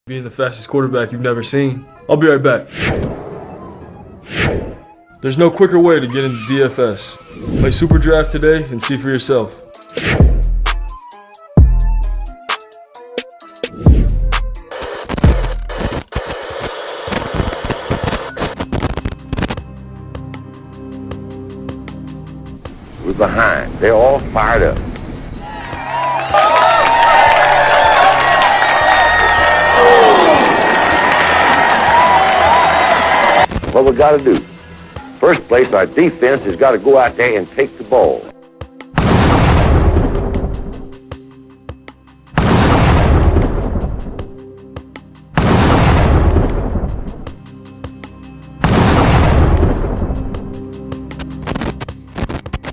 being the fastest quarterback you've never seen. I'll be right back. There's no quicker way to get into DFS. Play Super Draft today and see for yourself. We're behind. They're all fired up. What we got to do? First place, our defense has got to go out there and take the ball.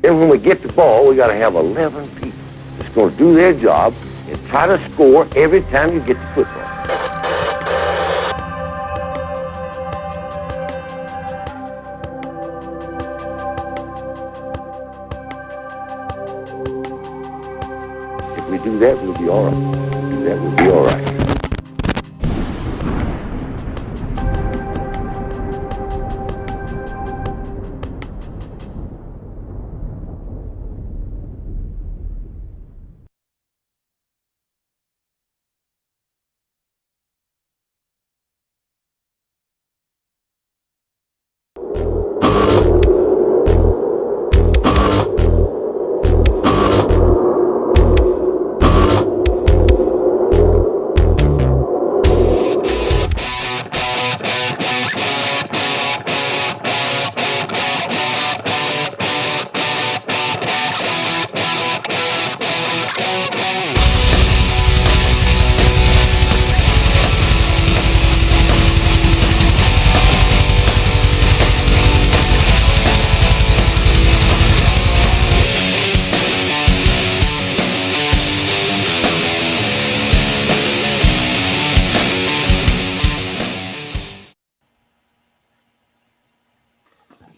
And when we get the ball, we got to have 11 people that's going to do their job and try to score every time you get the football. If we do that, we'll be all right. Do that, we'll be all right.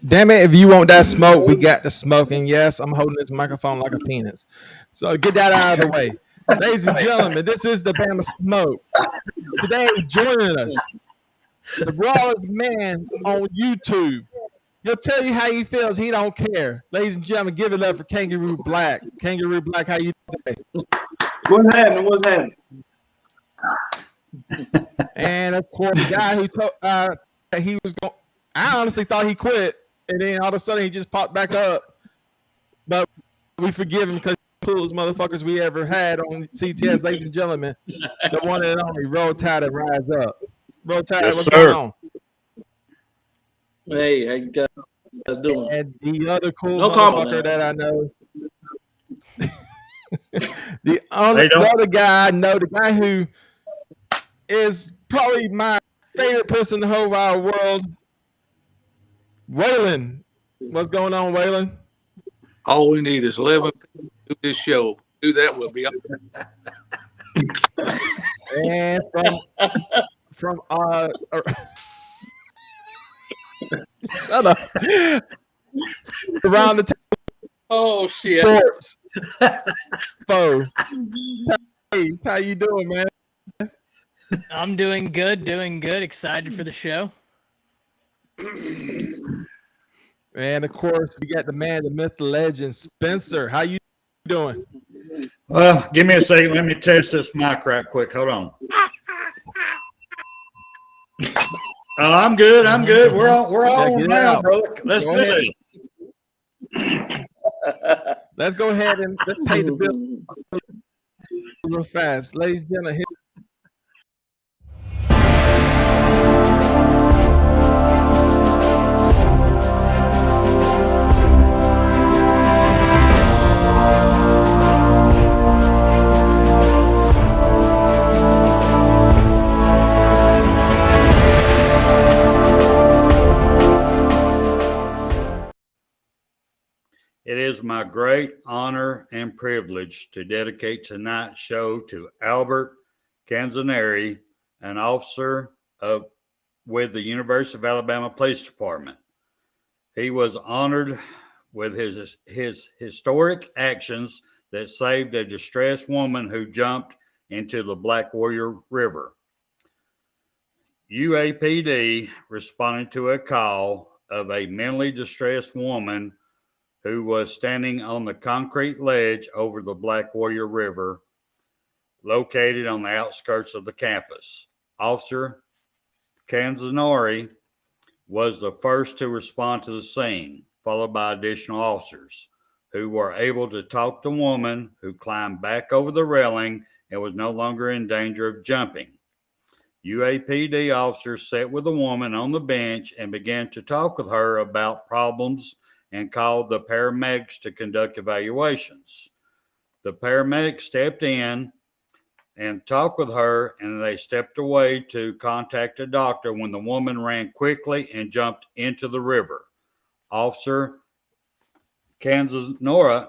Damn it, if you want that smoke, we got the smoke. And yes, I'm holding this microphone like a penis. So get that out of the way. Ladies and gentlemen, this is the Bama Smoke. Today, joining us, the rawest man on YouTube. He'll tell you how he feels. He don't care. Ladies and gentlemen, give it up for Kangaroo Black. Kangaroo Black, how you doing today? What's happening? What's happening? And, of course, the guy who told he was going – I honestly thought he quit. And then all of a sudden he just popped back up. But we forgive him because he's the coolest motherfuckers we ever had on CTS, ladies and gentlemen. The one and only Roll Tide and Rise Up. Roll Tide, Yes, what's sir. going on? Hey, how you guys doing? And the other cool No motherfucker comment. that I know. the other guy I know, the guy who is probably my favorite person in the whole wide world, Waylon. What's going on, Waylon? All we need is 11 people to do this show. Do that, we'll be up. And from shut up. Around the table. Oh, shit. Sports. Foe. Hey, how you doing, man? I'm doing good. Excited for the show. And of course, we got the man, the myth, the legend, Spencer. How you doing? Well, give me a second. Let me test this mic right quick. Hold on. Oh, I'm good. We're all now, brother. Let's do this. Let's go ahead and let's pay the bill real fast. Ladies and gentlemen, It is my great honor and privilege to dedicate tonight's show to Albert Canzaneri, an officer with the University of Alabama Police Department. He was honored with his historic actions that saved a distressed woman who jumped into the Black Warrior River. UAPD responded to a call of a mentally distressed woman who was standing on the concrete ledge over the Black Warrior River, located on the outskirts of the campus. Officer Canzaneri was the first to respond to the scene, followed by additional officers who were able to talk the woman, who climbed back over the railing and was no longer in danger of jumping. UAPD officers sat with the woman on the bench and began to talk with her about problems and called the paramedics to conduct evaluations. The paramedics stepped in and talked with her, and they stepped away to contact a doctor when the woman ran quickly and jumped into the river. Officer Canzaneri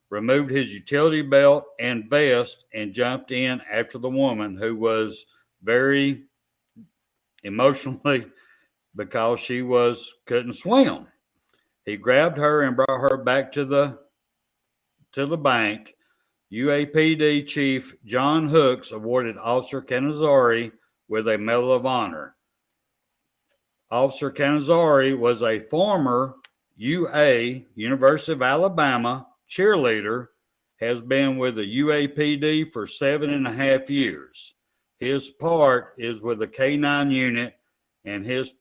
removed his utility belt and vest and jumped in after the woman, who was very emotionally because she couldn't swim. He grabbed her and brought her back to the bank. UAPD Chief John Hooks awarded Officer Canzaneri with a Medal of Honor. Officer Canzaneri was a former University of Alabama cheerleader, has been with the UAPD for 7.5 years. His part is with the K9 unit and his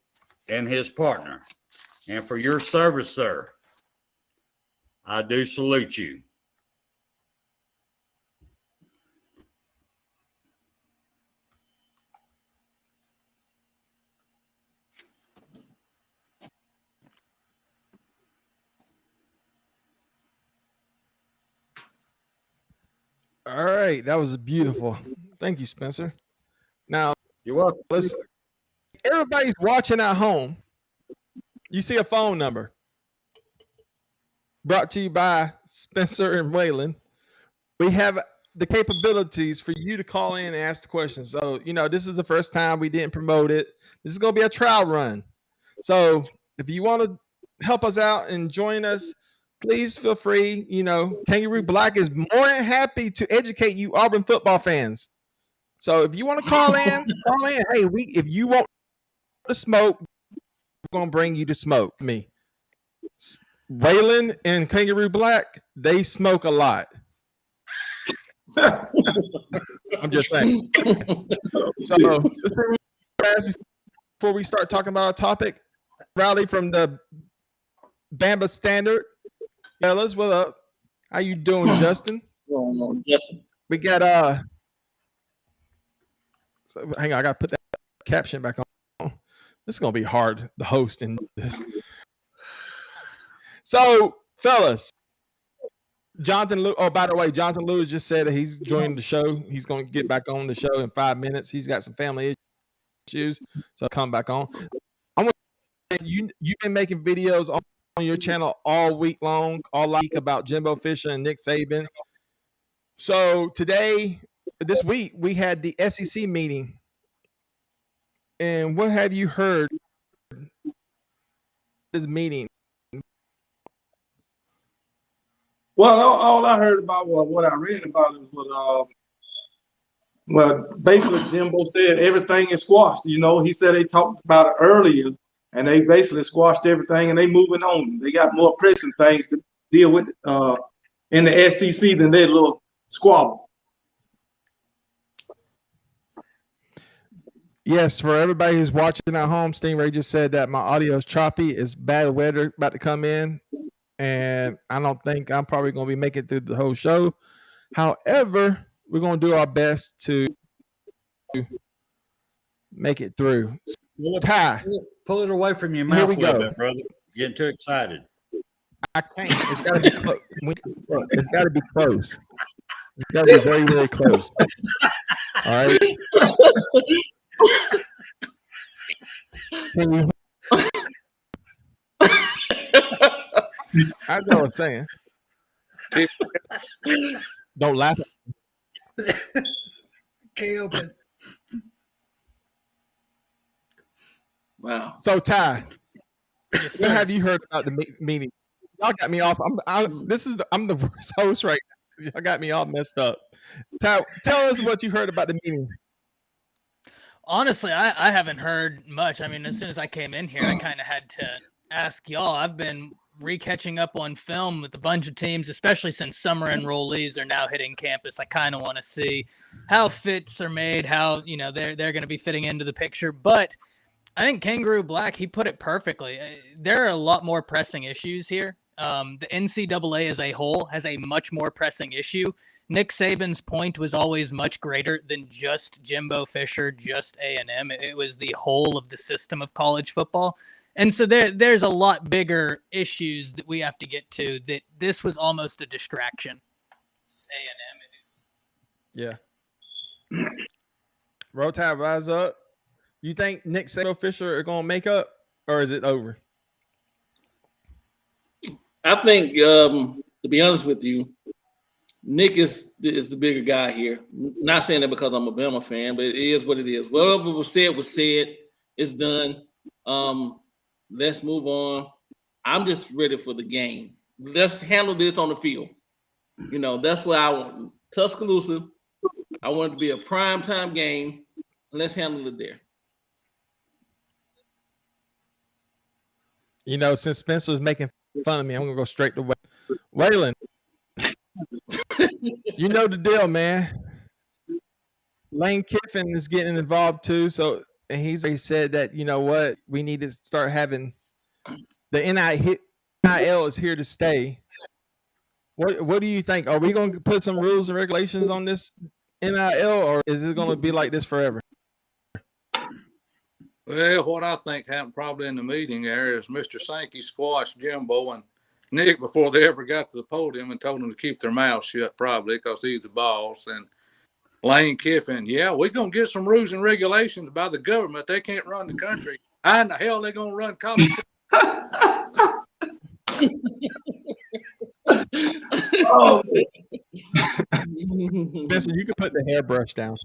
partner. And for your service, sir, I do salute you. All right, that was beautiful. Thank you, Spencer. Now, You're welcome. everybody's watching at home. You see a phone number brought to you by Spencer and Waylon. We have the capabilities for you to call in and ask the questions. So, this is the first time we didn't promote it. This is going to be a trial run. So, if you want to help us out and join us, please feel free. Kangaroo Black is more than happy to educate you Auburn football fans. So if you want to call in, call in. Hey, if you want to smoke, we're going to bring you to smoke. Me. Waylon and Kangaroo Black, they smoke a lot. I'm just saying. So before we start talking about our topic, Rally from the Bama Standard. Fellas, what up? How you doing, Justin? Justin. We got hang on, I gotta put that caption back on. This is gonna be hard, the host in this. So, fellas, Jonathan Lewis. Oh, by the way, Jonathan Lewis just said that he's joining the show. He's gonna get back on the show in 5 minutes. He's got some family issues, so come back on. You've been making videos on your channel all week long, all week about Jimbo Fisher and Nick Saban. So this week, we had the SEC meeting. And what have you heard this meeting? Well, all I heard about what I read about it was basically Jimbo said everything is squashed. He said they talked about it earlier, and they basically squashed everything, and they moving on. They got more pressing things to deal with in the SEC than their little squabble. Yes, for everybody who's watching at home, Stingray just said that my audio is choppy. It's bad weather about to come in, and I don't think I'm probably going to be making it through the whole show. However, we're going to do our best to make it through. Ty, pull it away from your mouth. Here we go, bit, brother. Getting too excited. I can't. It's got to be close. It's got to be close. It's got to be very, very close. All right. Can you? I know what I'm saying. Don't laugh. Can't help it. Wow. So Ty, what have you heard about the meeting? Y'all got me off. I'm the worst host right now. Y'all got me all messed up. Ty, tell us what you heard about the meeting. Honestly, I haven't heard much. I mean, as soon as I came in here, I kind of had to ask y'all. I've been re-catching up on film with a bunch of teams, especially since summer enrollees are now hitting campus. I kind of want to see how fits are made, how, you know, they're going to be fitting into the picture. But I think Kangaroo Black, he put it perfectly. There are a lot more pressing issues here. The NCAA as a whole has a much more pressing issue. Nick Saban's point was always much greater than just Jimbo Fisher, just A&M. It was the whole of the system of college football. And so there's a lot bigger issues that we have to get to, that this was almost a distraction. Yeah. Roll Tide, rise up. You think Nick Saban Fisher are going to make up, or is it over? I think, to be honest with you, Nick is the bigger guy here. Not saying that because I'm a Bama fan, but it is what it is. Whatever was said. It's done. Let's move on. I'm just ready for the game. Let's handle this on the field. You know, that's what I want. Tuscaloosa. I want it to be a primetime game, and let's handle it there. You know, since Spencer's making fun of me, I'm going to go straight to Waylon. You know the deal, man. Lane Kiffin is getting involved too. So, and he said that, you know what, we need to start having the NIL is here to stay. What do you think? Are we going to put some rules and regulations on this NIL, or is it going to be like this forever? Well, what I think happened probably in the meeting there is Mr. Sankey squashed Jimbo and Nick before they ever got to the podium and told them to keep their mouths shut, probably because he's the boss. And Lane Kiffin, yeah, we're going to get some rules and regulations by the government. They can't run the country. How in the hell are they going to run college? Oh. Spencer, you can put the hairbrush down.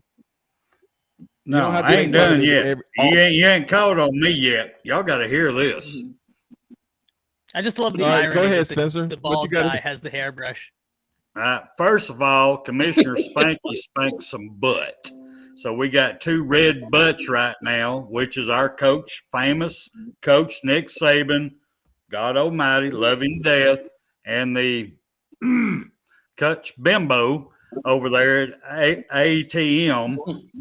No, I ain't done yet. You ain't called on me yet. Y'all got to hear this. I just love the All right, irony go ahead, that Spencer. the What bald you gotta guy do? has the hairbrush. First of all, Commissioner Spanky spanked some butt. So we got two red butts right now, which is our coach, famous coach Nick Saban, God Almighty, love him to death, and the Coach Bimbo over there at ATM.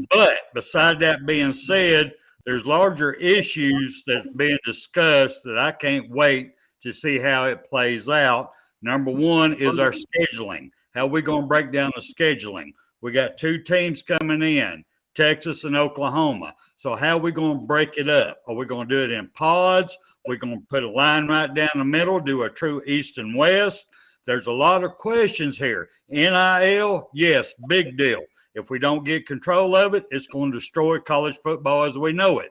But beside that being said, there's larger issues that's being discussed that I can't wait to see how it plays out. Number one is our scheduling. How we going to break down the scheduling? We got two teams coming in, Texas and Oklahoma. So how are we going to break it up? Are we going to do it in pods? We're going to put a line right down the middle, do a true east and west. There's a lot of questions here. NIL, yes, big deal. If we don't get control of it, it's going to destroy college football as we know it.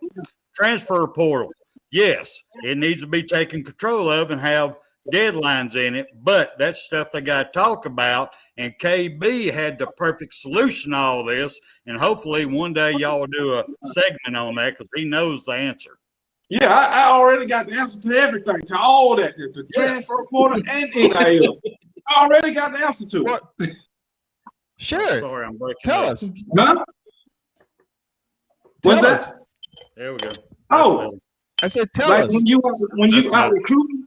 Transfer portal, yes, it needs to be taken control of and have deadlines in it, but that's stuff they got to talk about. And KB had the perfect solution to all this, and hopefully one day y'all will do a segment on that because he knows the answer. Yeah, I already got the answer to everything, to all that, the transfer portal and NIL. I already got the answer to it. What? Sure. Sorry, I'm breaking Tell up. us. Huh? What's Tell that? us. There we go. Oh, I said, tell like us. when you out recruiting,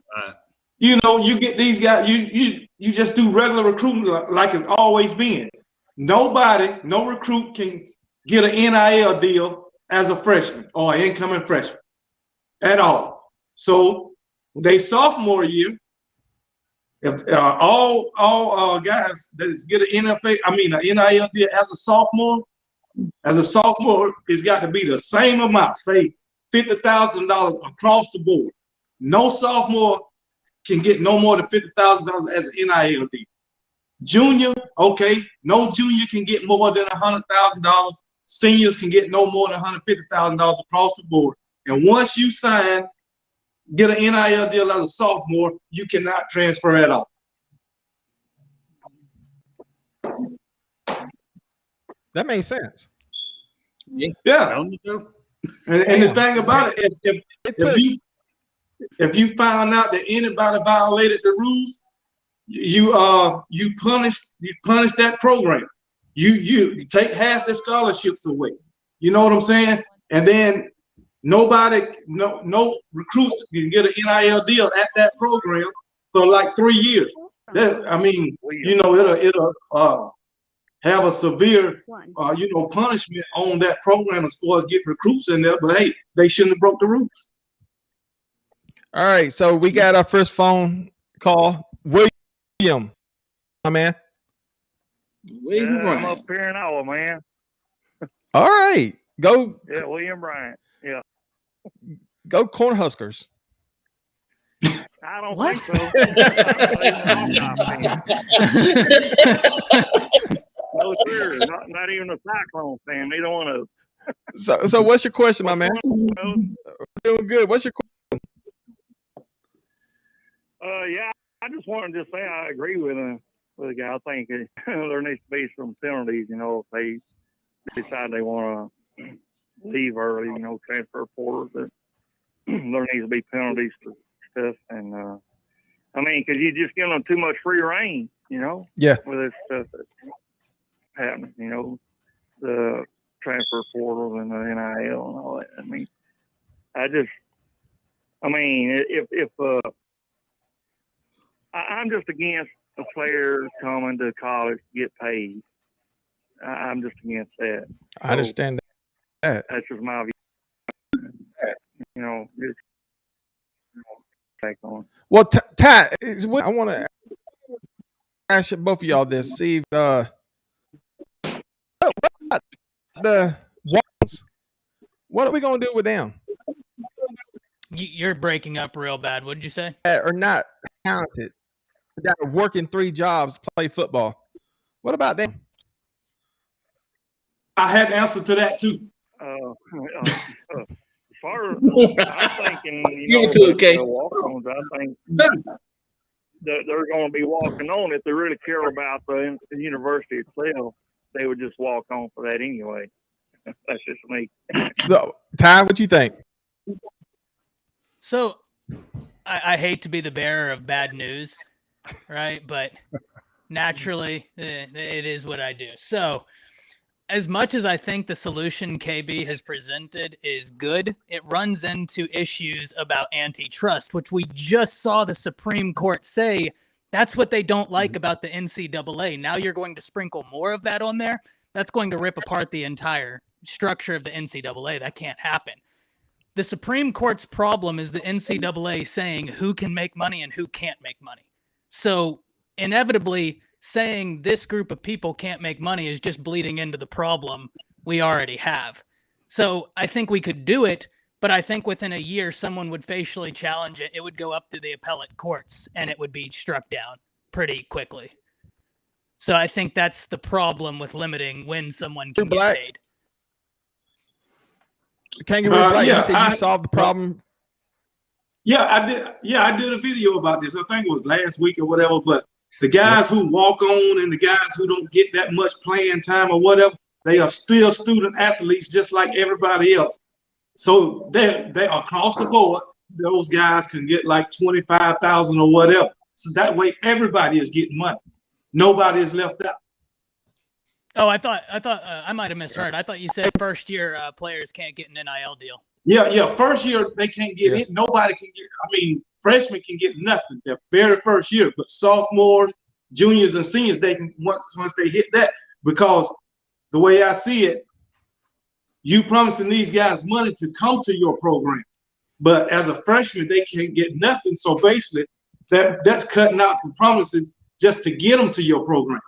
you know, you get these guys. You just do regular recruiting like it's always been. No recruit can get an NIL deal as a freshman or an incoming freshman at all. So they sophomore year, if all guys that get an NIL deal as a sophomore, it's got to be the same amount, say $50,000 across the board. No sophomore can get no more than $50,000 as an NIL deal. Junior, okay, no junior can get more than $100,000. Seniors can get no more than $150,000 across the board. And once you get an NIL deal as a sophomore, you cannot transfer at all. That makes sense. Yeah. And the thing about it, if you found out that anybody violated the rules, you punish that program. You take half the scholarships away. You know what I'm saying? and then no recruits can get an NIL deal at that program for like 3 years. It'll have a severe, punishment on that program as far as getting recruits in there. But hey, they shouldn't have broke the rules. All right, so we got our first phone call. William, my man. I'm up here in Iowa, man. All right, go. Yeah, William Bryant. Yeah. Go Cornhuskers. I don't What? think so. No, sir. Not even a Cyclone fan. They don't want to. So what's your question, my man? Doing good. What's your question? Yeah, I just wanted to say I agree with the guy. I think there needs to be some penalties. If they decide they want to leave early, transfer portal, that there needs to be penalties for stuff. And because you just give them too much free reign, Yeah. with this stuff that's happening, the transfer portal and the NIL and all that. I'm just against the players coming to college to get paid. I'm just against that. I understand that. That's just my view. Take on. Well, Ty, I want to ask both of y'all this. See, what about the Walls? What are we gonna do with them? You're breaking up real bad. What did you say? Are not talented, that are working 3 jobs to play football. What about them? I had an answer to that too. As far as I'm thinking, the walk-ons, I think that they're going to be walking on. If they really care about the university itself, they would just walk on for that anyway. That's just me. Ty, what you think? So I hate to be the bearer of bad news, right? But naturally, it is what I do. So as much as I think the solution KB has presented is good, it runs into issues about antitrust, which we just saw the Supreme Court say that's what they don't like about the NCAA. Now you're going to sprinkle more of that on there. That's going to rip apart the entire structure of the NCAA. That can't happen. The Supreme Court's problem is the NCAA saying who can make money and who can't make money. So inevitably, saying this group of people can't make money is just bleeding into the problem we already have. So I think we could do it, but I think within a year, someone would facially challenge it. It would go up to the appellate courts and it would be struck down pretty quickly. So I think that's the problem with limiting when someone can get paid. Kangaroo Black, you said you solved the problem. Yeah, I did. Yeah, I did a video about this. I think it was last week or whatever, but the guys who walk on and the guys who don't get that much playing time or whatever, they are still student athletes just like everybody else. So they across the board, those guys can get like $25,000 or whatever. So that way everybody is getting money. Nobody is left out. Oh, I thought I might have misheard. I thought you said first year players can't get an NIL deal. Yeah. First year they can't get it. Nobody can get. I mean, freshmen can get nothing their very first year, but sophomores, juniors, and seniors they can once they hit that, because the way I see it, you promising these guys money to come to your program, but as a freshman they can't get nothing. So basically, that's cutting out the promises just to get them to your program.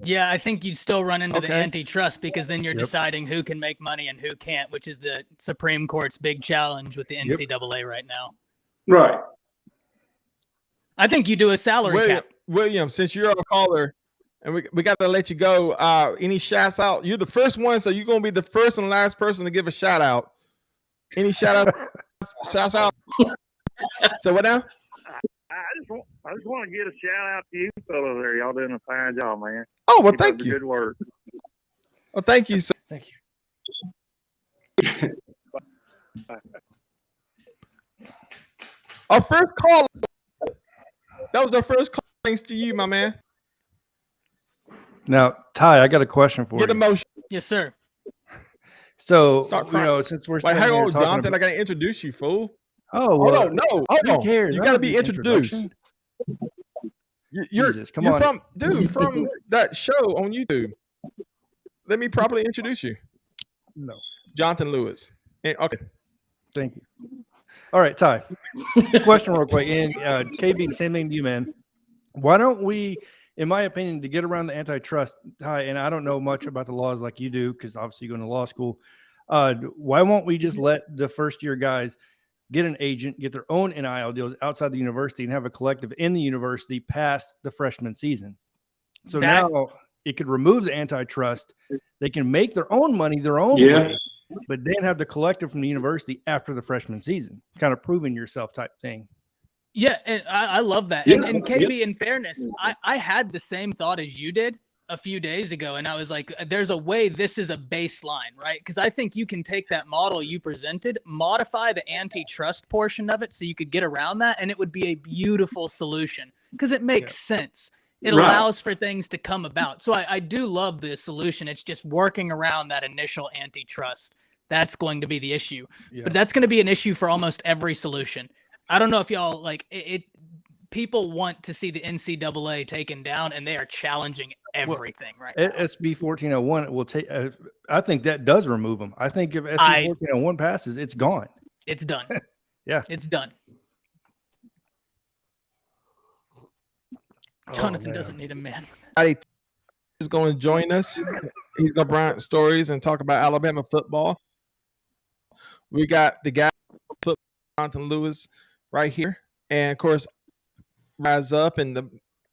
Yeah, I think you'd still run into the antitrust, because then you're deciding who can make money and who can't, which is the Supreme Court's big challenge with the NCAA right now. Right. I think you do a salary cap. William, since you're a caller, and we got to let you go, any shouts out? You're the first one, so you're going to be the first and last person to give a shout out. Any shout out? Shouts out? So what now? I just want to get a shout out to you fellas there. Y'all doing a fine job, man. Oh, well, Keep thank up the you. Good work. Well, thank you, sir. Thank you. Our first call. That was our first call. Thanks to you, my man. Now, Ty, I got a question for Get you. emotion. Yes, sir. So, Start you know, since we're Like, sitting how here old, talking Jonathan? about, I gotta introduce you, fool. oh, Hold well, on, no, hold who on. cares? You I gotta don't be need an introduced. introduction. You're Jesus, come you're on. from dude from that show on YouTube. Let me properly introduce you, No, Jonathan Lewis. Okay, thank you. All right, Ty. Question real quick. And KB, same thing to you, man. Why don't we, in my opinion, to get around the antitrust, Ty, and I don't know much about the laws like you do, because obviously you're going to law school. Why won't we just let the first year guys get an agent, get their own NIL deals outside the university, and have a collective in the university past the freshman season? So now it could remove the antitrust. They can make their own money their own way, but then have the collective from the university after the freshman season, kind of proving yourself type thing. Yeah, and I love that. Yeah, And KB, in fairness, I had the same thought as you did a few days ago, and I was like, there's a way this is a baseline, right? Because I think you can take that model you presented, modify the antitrust portion of it so you could get around that, and it would be a beautiful solution because it makes sense. It allows for things to come about. So I do love this solution. It's just working around that initial antitrust. That's going to be the issue. Yeah. But that's going to be an issue for almost every solution. I don't know if y'all like it. People want to see the NCAA taken down, and they are challenging everything right now. SB 1401 will take. I think that does remove them. I think if SB 1401 passes, it's gone. It's done. Yeah, it's done. Jonathan doesn't need a man. He's going to join us. He's going to bring stories and talk about Alabama football. We got the guy, Jonathan Lewis, right here, and of course, rise up and the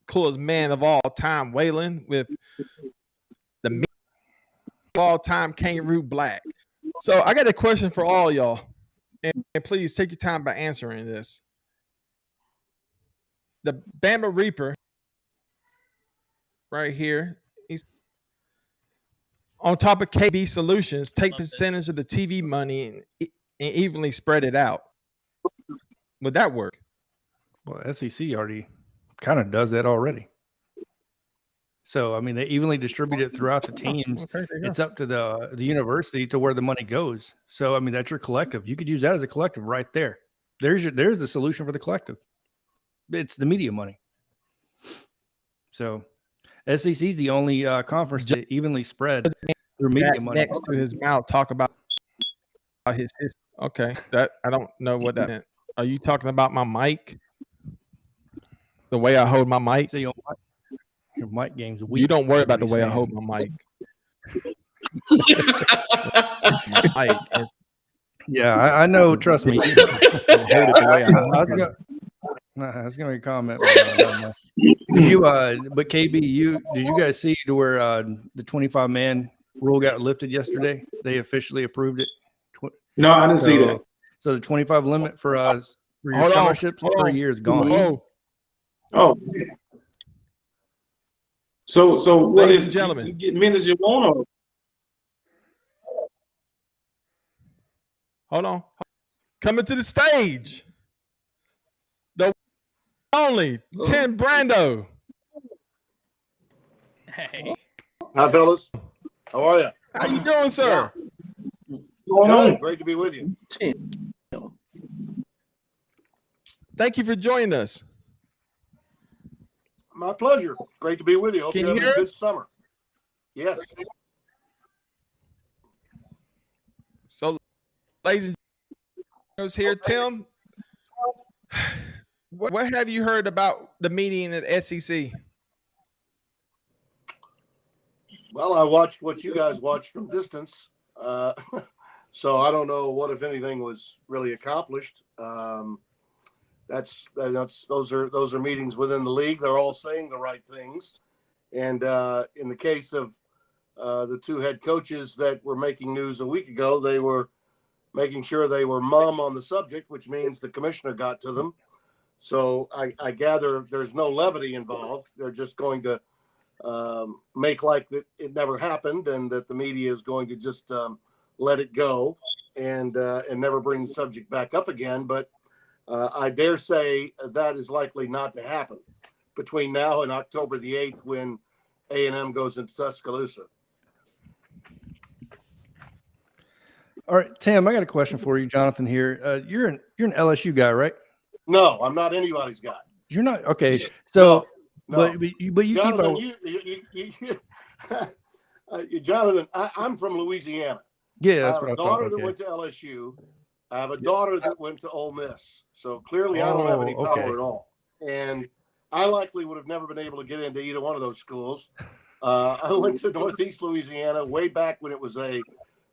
coolest man of all time, Waylon, with the all-time Kangaroo Black. So I got a question for all y'all, and please take your time by answering this. The Bama Reaper, right here, he's on top of KB Solutions. Take percentage of the TV money and evenly spread it out. Would that work? Well, SEC already kind of does that already. So, I mean, they evenly distribute it throughout the teams. Okay, it's up to the university to where the money goes. So, I mean, that's your collective. You could use that as a collective right there. There's the solution for the collective. It's the media money. So, SEC is the only conference that evenly spreads through media money. Next to his mouth, talk about his history. Okay, that I don't know what that meant. Are you talking about my mic? The way I hold my mic? So your mic game's weak. You don't worry about the way I hold my mic. Yeah, I know. Trust me. Hold it the way I was going to comment. Did you? But KB, did you guys see to where the 25-man rule got lifted yesterday? They officially approved it. No, I didn't see that. So the 25 limit for your scholarships per year is gone. Oh. So what Ladies is and gentlemen, you get minutes you want? Or? Hold on. Coming to the stage, the only Tim Brando. Hey. Hi, fellas. How are you? How you doing, sir? Good. Great to be with you. Thank you for joining us. My pleasure. Great to be with you. Hope Can you're you having hear a good us? summer. Yes. So, ladies and gentlemen, here, Tim. What have you heard about the meeting at SEC? Well, I watched what you guys watched from distance. So I don't know what, if anything, was really accomplished. Those are meetings within the league. They're all saying the right things. And in the case of the two head coaches that were making news a week ago, they were making sure they were mum on the subject, which means the commissioner got to them. So I gather there's no levity involved. They're just going to make like that it never happened, and that the media is going to just let it go and never bring the subject back up again. But I dare say that is likely not to happen between now and October the 8th, when A&M goes into Tuscaloosa. All right, Tim, I got a question for you, Jonathan. Here, you're an LSU guy, right? No, I'm not anybody's guy. You're not okay. So, No. but you Jonathan, keep Jonathan, I'm from Louisiana. yeah, I that's have what a I daughter thought. that Okay. went to LSU. I have a daughter that went to Ole Miss. So clearly, I don't have any power okay. at all. And I likely would have never been able to get into either one of those schools. I went to Northeast Louisiana way back when it was a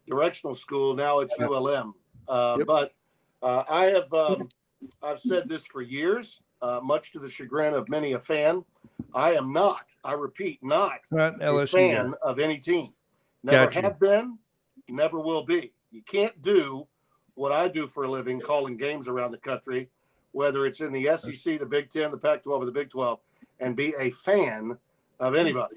directional school. Now it's ULM. But I've said this for years, much to the chagrin of many a fan. I am not, I repeat, not LSU a fan guy. of any team. Never Got you. have been, never will be. You can't do what I do for a living, calling games around the country, whether it's in the SEC, the Big Ten, the Pac-12, or the Big 12, and be a fan of anybody.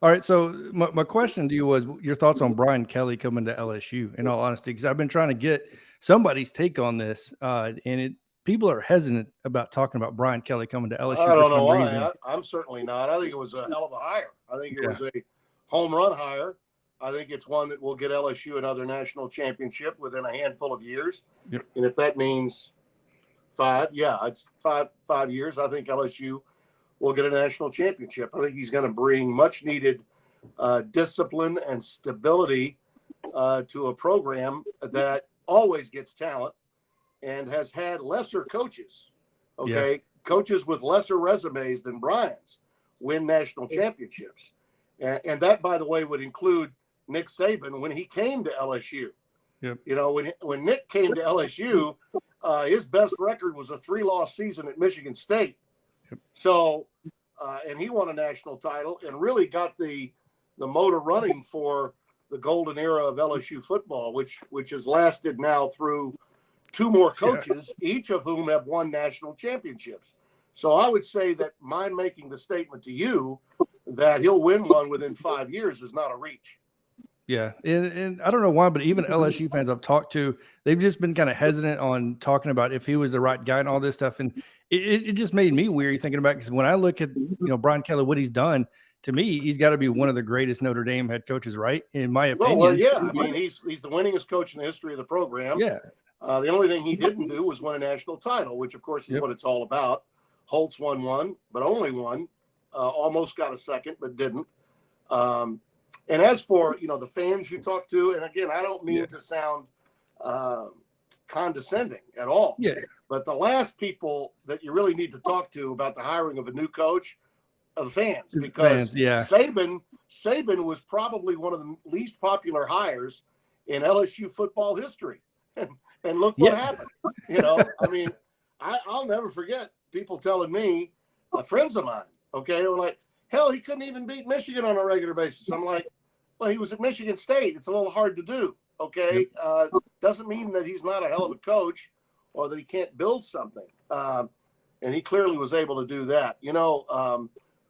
All right. So my question to you was your thoughts on Brian Kelly coming to LSU, in all honesty, because I've been trying to get somebody's take on this, and people are hesitant about talking about Brian Kelly coming to LSU. I don't know why. I'm certainly not. I think it was a hell of a hire. I think it was a home run hire. I think it's one that will get LSU another national championship within a handful of years. Yep. And if that means 5, it's 5 years. I think LSU will get a national championship. I think he's going to bring much needed discipline and stability to a program that always gets talent and has had lesser coaches. Okay. Coaches with lesser resumes than Brian's win national championships. And that, by the way, would include Nick Saban when he came to LSU. Yep. You know, when Nick came to LSU, his best record was a 3-loss season at Michigan State. Yep. So, and he won a national title and really got the motor running for the golden era of LSU football, which has lasted now through 2 more coaches, each of whom have won national championships. So I would say that my making the statement to you that he'll win one within 5 years is not a reach. Yeah. And I don't know why, but even LSU fans I've talked to, they've just been kind of hesitant on talking about if he was the right guy and all this stuff. And it just made me weary thinking about it, because when I look at, Brian Kelly, what he's done, to me, he's got to be one of the greatest Notre Dame head coaches, right? In my opinion. Well, yeah. I mean, he's the winningest coach in the history of the program. Yeah. The only thing he didn't do was win a national title, which, of course, is what it's all about. Holtz won one, but only one. Almost got a second, but didn't. And as for, the fans you talk to, and again, I don't mean to sound condescending at all. Yeah. But the last people that you really need to talk to about the hiring of a new coach are the fans, because Saban was probably one of the least popular hires in LSU football history. And look what happened. I mean, I'll never forget people telling me, friends of mine, they were like, hell, he couldn't even beat Michigan on a regular basis. I'm like, well, he was at Michigan State. It's a little hard to do. Doesn't mean that he's not a hell of a coach or that he can't build something. And he clearly was able to do that.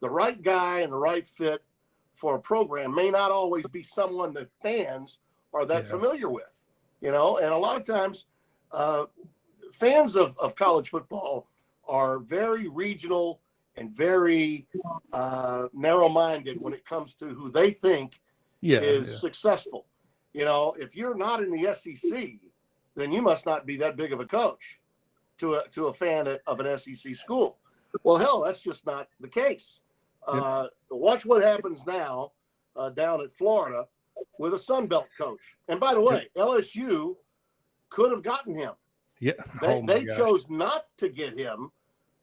The right guy and the right fit for a program may not always be someone that fans are that familiar with, and a lot of times fans of college football are very regional and very narrow-minded when it comes to who they think is successful. If you're not in the SEC, then you must not be that big of a coach to a fan of an SEC school. Well, hell, that's just not the case. Watch what happens now down at Florida with a Sun Belt coach. And by the way, LSU could have gotten him. Yeah. They chose not to get him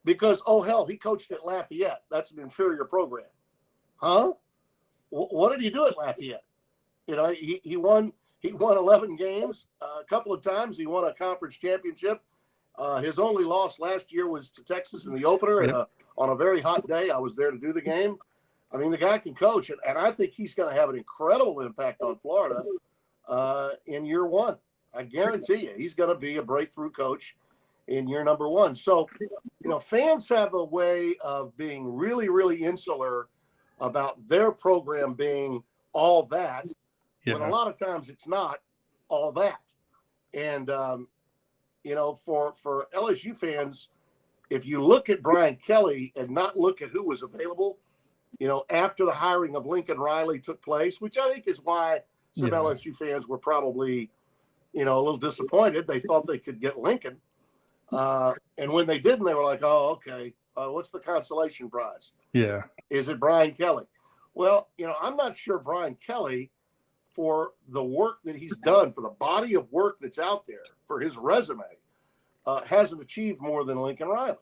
because, he coached at Lafayette. That's an inferior program. Huh? What did he do at Lafayette? He won 11 games. A couple of times he won a conference championship. His only loss last year was to Texas in the opener. And on a very hot day, I was there to do the game. I mean, the guy can coach, and I think he's going to have an incredible impact on Florida in year 1. I guarantee you, he's going to be a breakthrough coach in year number 1. So, fans have a way of being really, really insular about their program being all that, when a lot of times it's not all that. And, for LSU fans, if you look at Brian Kelly and not look at who was available, after the hiring of Lincoln Riley took place, which I think is why some LSU fans were probably a little disappointed. They thought they could get Lincoln. And when they didn't, they were like, oh, okay, what's the consolation prize? Yeah. Is it Brian Kelly? Well, I'm not sure Brian Kelly, for the work that he's done, for the body of work that's out there, for his resume, hasn't achieved more than Lincoln Riley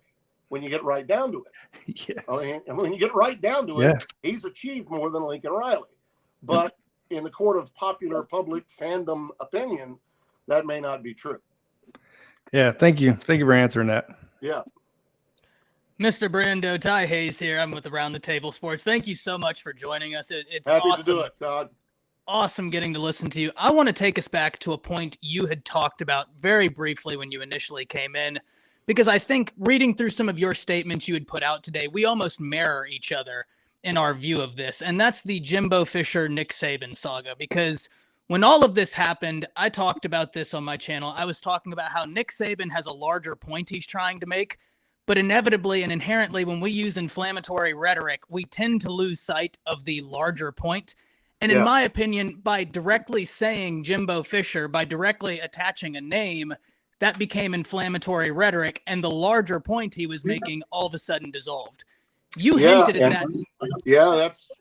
when you get right down to it. Yes. And when you get right down to it, he's achieved more than Lincoln Riley. But in the court of popular public fandom opinion, that may not be true. Yeah. Thank you. Thank you for answering that. Yeah. Mr. Brando, Ty Hayes here. I'm with Around the Table Sports. Thank you so much for joining us. It's Happy awesome. to do it, Todd. Awesome getting to listen to you. I want to take us back to a point you had talked about very briefly when you initially came in, because I think reading through some of your statements you had put out today, we almost mirror each other in our view of this. And that's the Jimbo Fisher, Nick Saban saga. Because when all of this happened, I talked about this on my channel. I was talking about how Nick Saban has a larger point he's trying to make. But inevitably and inherently, when we use inflammatory rhetoric, we tend to lose sight of the larger point. And in my opinion, by directly saying Jimbo Fisher, by directly attaching a name, that became inflammatory rhetoric, and the larger point he was making all of a sudden dissolved. You hinted at that. Yeah, that's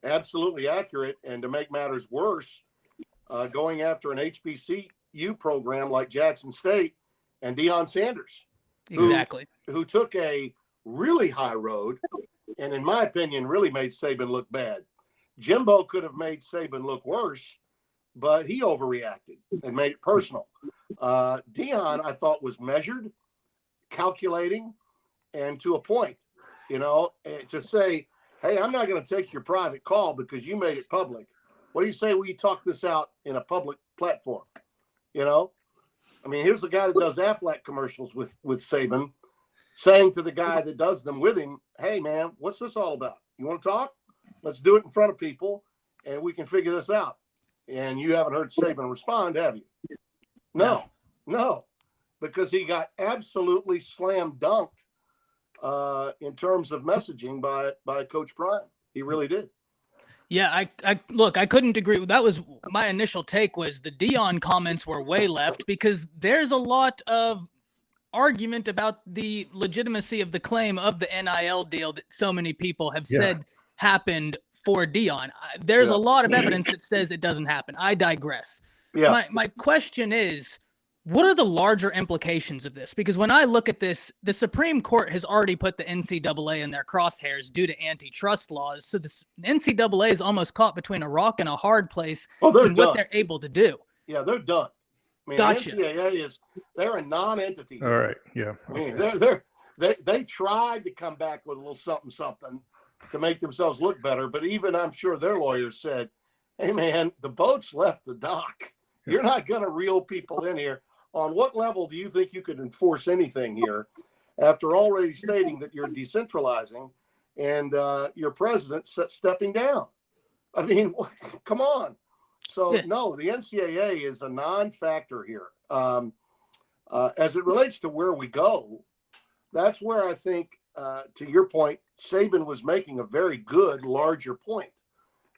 absolutely accurate. And to make matters worse, going after an HBCU program like Jackson State and Deion Sanders. Exactly. Who took a really high road and, in my opinion, really made Saban look bad. Jimbo could have made Saban look worse, but he overreacted and made it personal. Deion, I thought, was measured, calculating, and to a point, to say, hey, I'm not going to take your private call because you made it public. What do you say we talk this out in a public platform? I mean, here's the guy that does Aflac commercials with Saban saying to the guy that does them with him, hey, man, what's this all about? You want to talk? Let's do it in front of people, and we can figure this out. And you haven't heard Saban respond, have you? No, because he got absolutely slam dunked in terms of messaging by Coach Prime. He really did. Yeah, I couldn't agree. That was my initial take, was the Deion comments were way left, because there's a lot of argument about the legitimacy of the claim of the NIL deal that so many people have said happened for Deion. There's a lot of evidence that says it doesn't happen. I digress. Yeah. My question is, what are the larger implications of this? Because when I look at this, the Supreme Court has already put the NCAA in their crosshairs due to antitrust laws. So the NCAA is almost caught between a rock and a hard place in what they're able to do. Yeah, they're done. I mean, Gotcha. The NCAA they're a non-entity. All right. Yeah. I mean, they tried to come back with a little something to make themselves look better, but even I'm sure their lawyers said, hey, man, the boat's left the dock. You're not going to reel people in here. On what level do you think you could enforce anything here after already stating that you're decentralizing and your president's stepping down? I mean, come on. So, no, the NCAA is a non-factor here. As it relates to where we go, that's where I think, to your point, Saban was making a very good, larger point.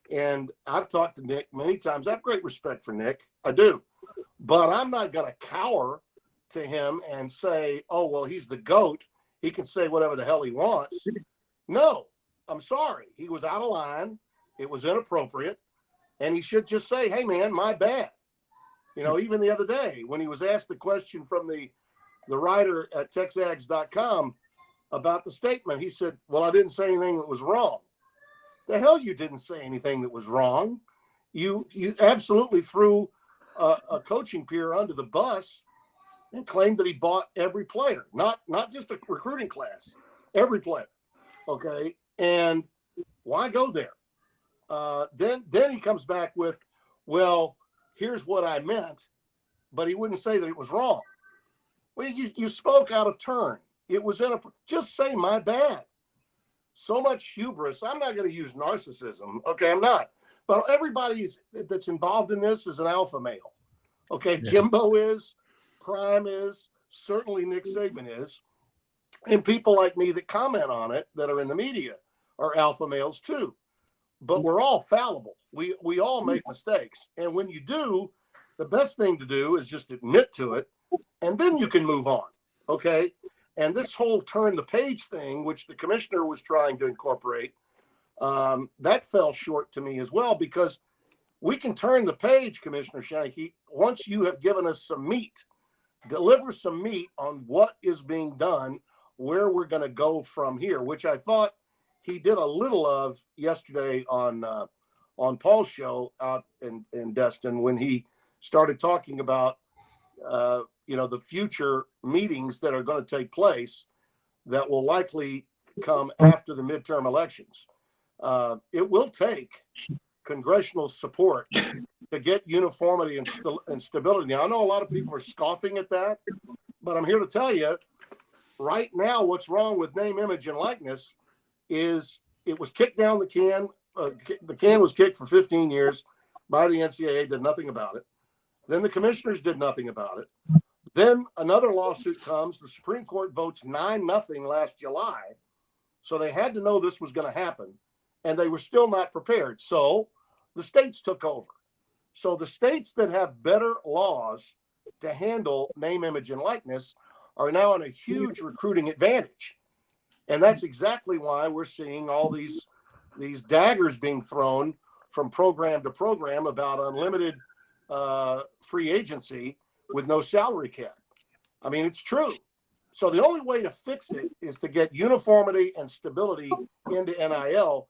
And I've talked to Nick many times. I have great respect for Nick. I do. But I'm not going to cower to him and say, oh, well, he's the GOAT. He can say whatever the hell he wants. No, I'm sorry. He was out of line. It was inappropriate. And he should just say, hey, man, my bad. Even the other day when he was asked the question from the writer at texags.com about the statement, he said, well, I didn't say anything that was wrong. The hell you didn't say anything that was wrong. You absolutely threw a coaching peer under the bus and claimed that he bought every player, not just a recruiting class, every player. Okay. And why go there? Then he comes back with, well, here's what I meant, but he wouldn't say that it was wrong. Well, you spoke out of turn. It was just say my bad. So much hubris. I'm not going to use narcissism. Okay, I'm not. But everybody that's involved in this is an alpha male. Okay, yeah. Jimbo is, Prime is, certainly Nick Saban is. And people like me that comment on it that are in the media are alpha males too. But we're all fallible. We all make mistakes. And when you do, The best thing to do is just admit to it, and then you can move on. Okay. And this whole turn the page thing, which the commissioner was trying to incorporate, that fell short to me as well, because we can turn the page, Commissioner Shanky, once you have given us some meat. Deliver some meat on what is being done, where we're going to go from here, which I thought he did a little of yesterday on Paul's show out in Destin, when he started talking about the future meetings that are going to take place that will likely come after the midterm elections. It will take congressional support to get uniformity and stability. Now, I know a lot of people are scoffing at that, but I'm here to tell you right now what's wrong with name, image, and likeness is it was kicked down the can. The can was kicked for 15 years by the NCAA, did nothing about it. Then the commissioners did nothing about it. Then another lawsuit comes. The Supreme Court votes 9-0 last July. So they had to know this was going to happen, and they were still not prepared. So the states took over. So the states that have better laws to handle name, image, and likeness are now in a huge recruiting advantage. And that's exactly why we're seeing all these daggers being thrown from program to program about unlimited free agency with no salary cap. I mean, it's true. So the only way to fix it is to get uniformity and stability into NIL.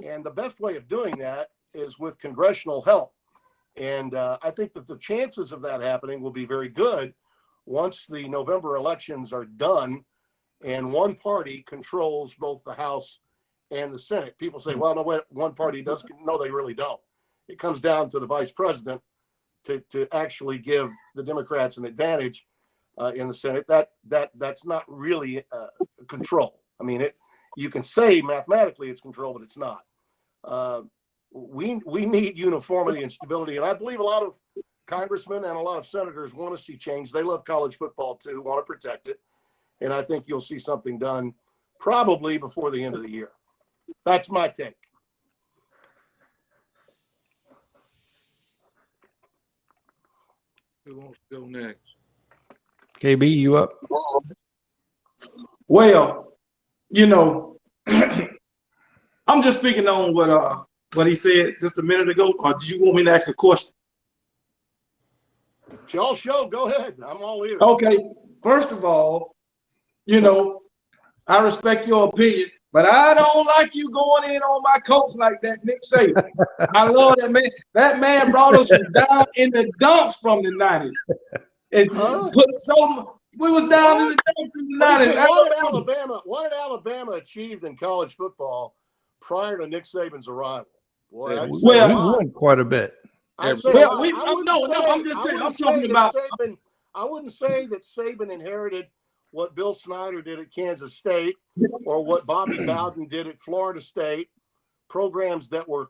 And the best way of doing that is with congressional help. And I think that the chances of that happening will be very good once the November elections are done and one party controls both the House and the Senate. People say, well, no, wait, one party does. No, they really don't. It comes down to the vice president to actually give the Democrats an advantage in the Senate. That's not really control. I mean, you can say mathematically it's control, but it's not. We need uniformity and stability, and I believe a lot of congressmen and a lot of senators want to see change. They love college football too, want to protect it, and I think you'll see something done probably before the end of the year. That's my take. Who wants to go next? KB, you up? Well, I'm just speaking on what he said just a minute ago. Or did you want me to ask a question? It's y'all show. Go ahead. I'm all ears. Okay. First of all, I respect your opinion, but I don't like you going in on my coach like that, Nick Saban. I love that man. That man brought us down in the dumps from the 90s. And we was down in the dumps in the 90s. What did Alabama achieve in college football prior to Nick Saban's arrival? Boy, we won quite a bit. I'm just saying. I'm talking about. I wouldn't say that Saban inherited what Bill Snyder did at Kansas State or what Bobby Bowden did at Florida State, programs that were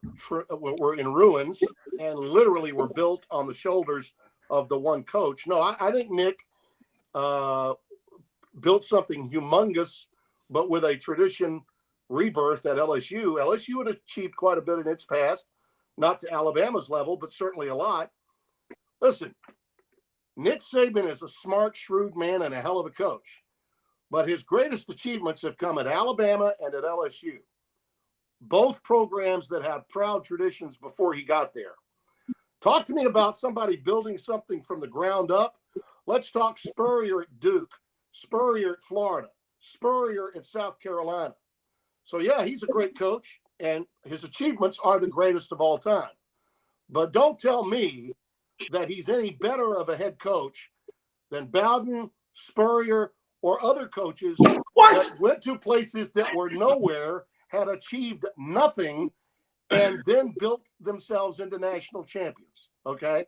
in ruins and literally were built on the shoulders of the one coach. No, I think Nick built something humongous, but with a tradition rebirth at LSU. LSU had achieved quite a bit in its past, not to Alabama's level, but certainly a lot. Listen, Nick Saban is a smart, shrewd man and a hell of a coach, but his greatest achievements have come at Alabama and at LSU, both programs that had proud traditions before he got there. Talk to me about somebody building something from the ground up. Let's talk Spurrier at Duke, Spurrier at Florida, Spurrier at South Carolina. So, yeah, he's a great coach, and his achievements are the greatest of all time. But don't tell me that he's any better of a head coach than Bowden, Spurrier, or other coaches that went to places that were nowhere, had achieved nothing, and then built themselves into national champions. Okay?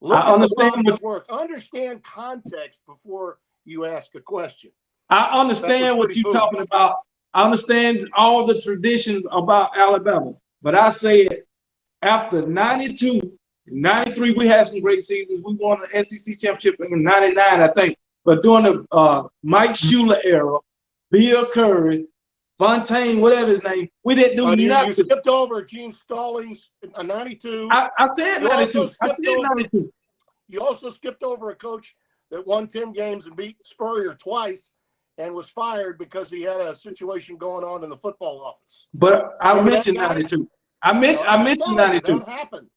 Look at the work. Understand context before you ask a question. I understand what you're talking about. I understand all the traditions about Alabama, but I said after 92, 93, we had some great seasons. We won the SEC championship in 99, I think. But during the Mike Shula era, Bill Curry, Fontaine, whatever his name. We didn't do nothing. You skipped over Gene Stallings, a 92. I said 92. I said 92. You also skipped over a coach that won 10 games and beat Spurrier twice and was fired because he had a situation going on in the football office. But I mentioned 92. I mentioned 92. That happened.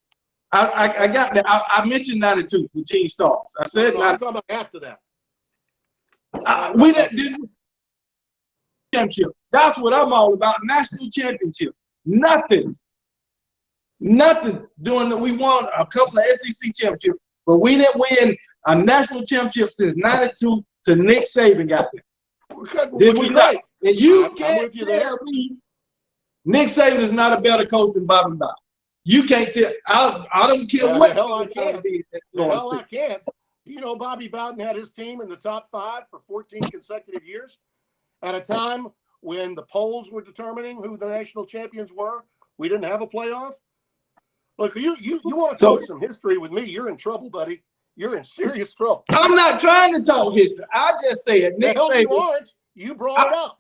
I got that. I mentioned 92 with Gene Stallings. I said no, I'm talking about after that. We didn't championship. That's what I'm all about. National championship. Nothing doing that. We won a couple of SEC championships, but we didn't win a national championship since 92 till Nick Saban got there. Did we not? And you can't tell me Nick Saban is not a better coach than Bobby Bowden. You can't tell. I don't care what. The hell I can't. The hell I can't. You know, Bobby Bowden had his team in the top 5 for 14 consecutive years at a time when the polls were determining who the national champions were. We didn't have a playoff. Look, you want to talk some history with me, you're in trouble, buddy. You're in serious trouble. I'm not trying to talk history. I just said Nick Saban. You aren't. You brought it up.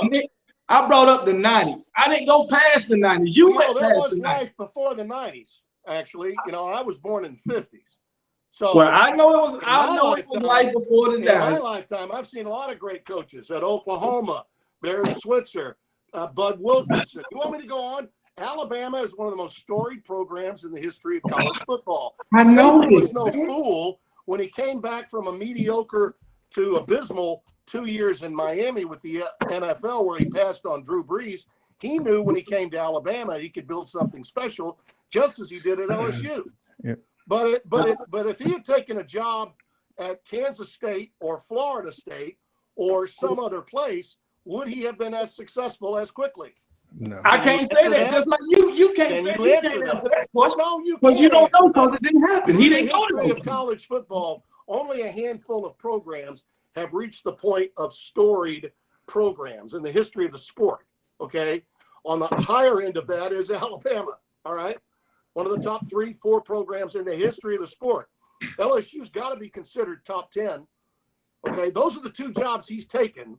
Nick. I brought up the 90s. I didn't go past the 90s. You went there past was the life 90s. before the 90s, actually. You know, I was born in the 50s. So well, I know it was life before the 90s. In my lifetime, I've seen a lot of great coaches at Oklahoma, Barry Switzer, Bud Wilkinson. You want me to go on? Alabama is one of the most storied programs in the history of college football. I know Saban was no fool when he came back from a mediocre to abysmal 2 years in Miami with the NFL, where he passed on Drew Brees. He knew when he came to Alabama he could build something special, just as he did at LSU. Yeah. But if he had taken a job at Kansas State or Florida State or some other place, would he have been as successful as quickly? No. I can't say that. Just like you can't answer that question. No, you because can't you don't know answer because it didn't happen. He didn't go to the history of college football. Only a handful of programs have reached the point of storied programs in the history of the sport. Okay, on the higher end of that is Alabama. All right, one of the top 3-4 programs in the history of the sport. LSU's got to be considered top 10. Okay, those are the 2 jobs he's taken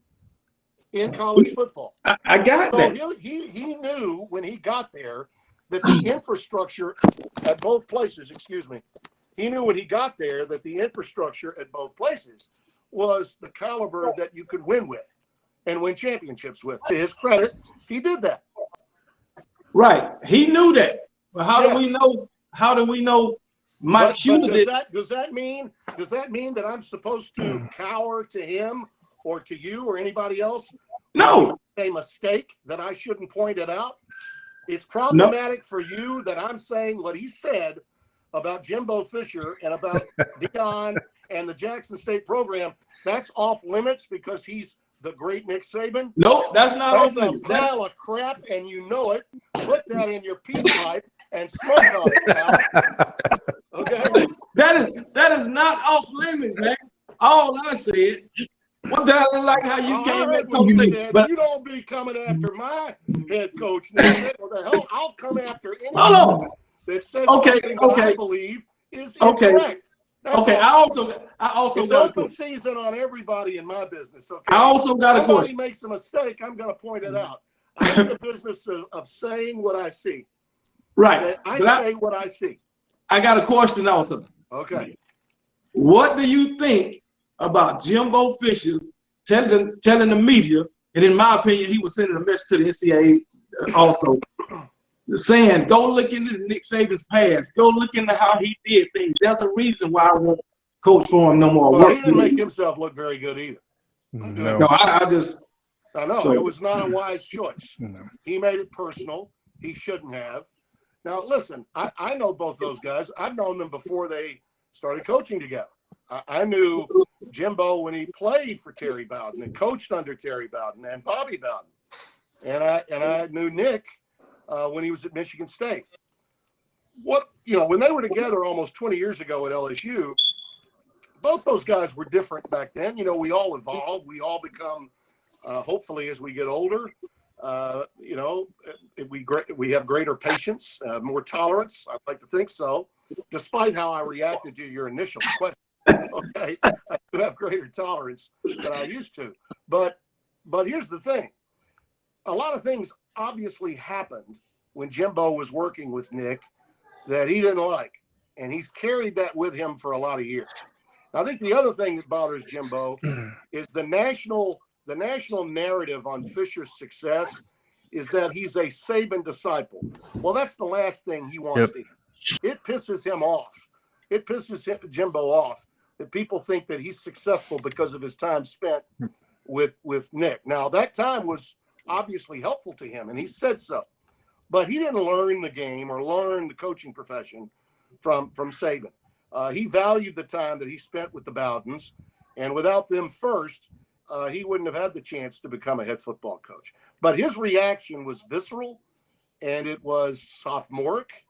in college football. I got that. He knew when he got there that the infrastructure at both places, he knew when he got there that the infrastructure at both places was the caliber that you could win with and win championships with. To his credit, he did that. Right. He knew that. But how do we know? How do we know Mike Shula did? Does that mean that I'm supposed to cower to him or to you or anybody else? No. A mistake that I shouldn't point it out. It's problematic for you that I'm saying what he said about Jimbo Fisher and about Deion and the Jackson State program. That's off limits because he's the great Nick Saban. Nope, that's not off limits. That's a pile of crap, and you know it. Put that in your peace pipe and smoke on it. Okay. That is not off limits, man. All I said. What the hell is like how you came at Coach but you don't be coming after my head coach. What the hell? I'll come after anyone that says something that I believe is incorrect. That's all. I also it's got open season on everybody in my business. Okay. I also got a question. Somebody makes a mistake, I'm going to point it out. I'm in the business of saying what I see. Right. Okay? I say what I see. I got a question also. Okay. What do you think about Jimbo Fisher telling the media, and in my opinion, he was sending a message to the NCAA also, saying, go look into Nick Saban's past. Go look into how he did things. There's a reason why I won't coach for him no more. Well, he didn't make himself look very good either. No, I know. So, it was not a wise choice. No. He made it personal. He shouldn't have. Now, listen, I know both those guys. I've known them before they started coaching together. I knew Jimbo when he played for Terry Bowden and coached under Terry Bowden and Bobby Bowden. And I knew Nick when he was at Michigan State. When they were together almost 20 years ago at LSU, both those guys were different back then. We all evolve. We all become, hopefully as we get older, we have greater patience, more tolerance. I'd like to think so, despite how I reacted to your initial question. Okay, I do have greater tolerance than I used to. But But here's the thing. A lot of things obviously happened when Jimbo was working with Nick that he didn't like. And he's carried that with him for a lot of years. I think the other thing that bothers Jimbo is the national narrative on Fisher's success is that he's a Saban disciple. Well, that's the last thing he wants to hear. It pisses him off. It pisses Jimbo off that people think that he's successful because of his time spent with Nick. Now, that time was obviously helpful to him, and he said so. But he didn't learn the game or learn the coaching profession from Saban. He valued the time that he spent with the Bowdens, and without them first, he wouldn't have had the chance to become a head football coach. But his reaction was visceral, and it was sophomoric,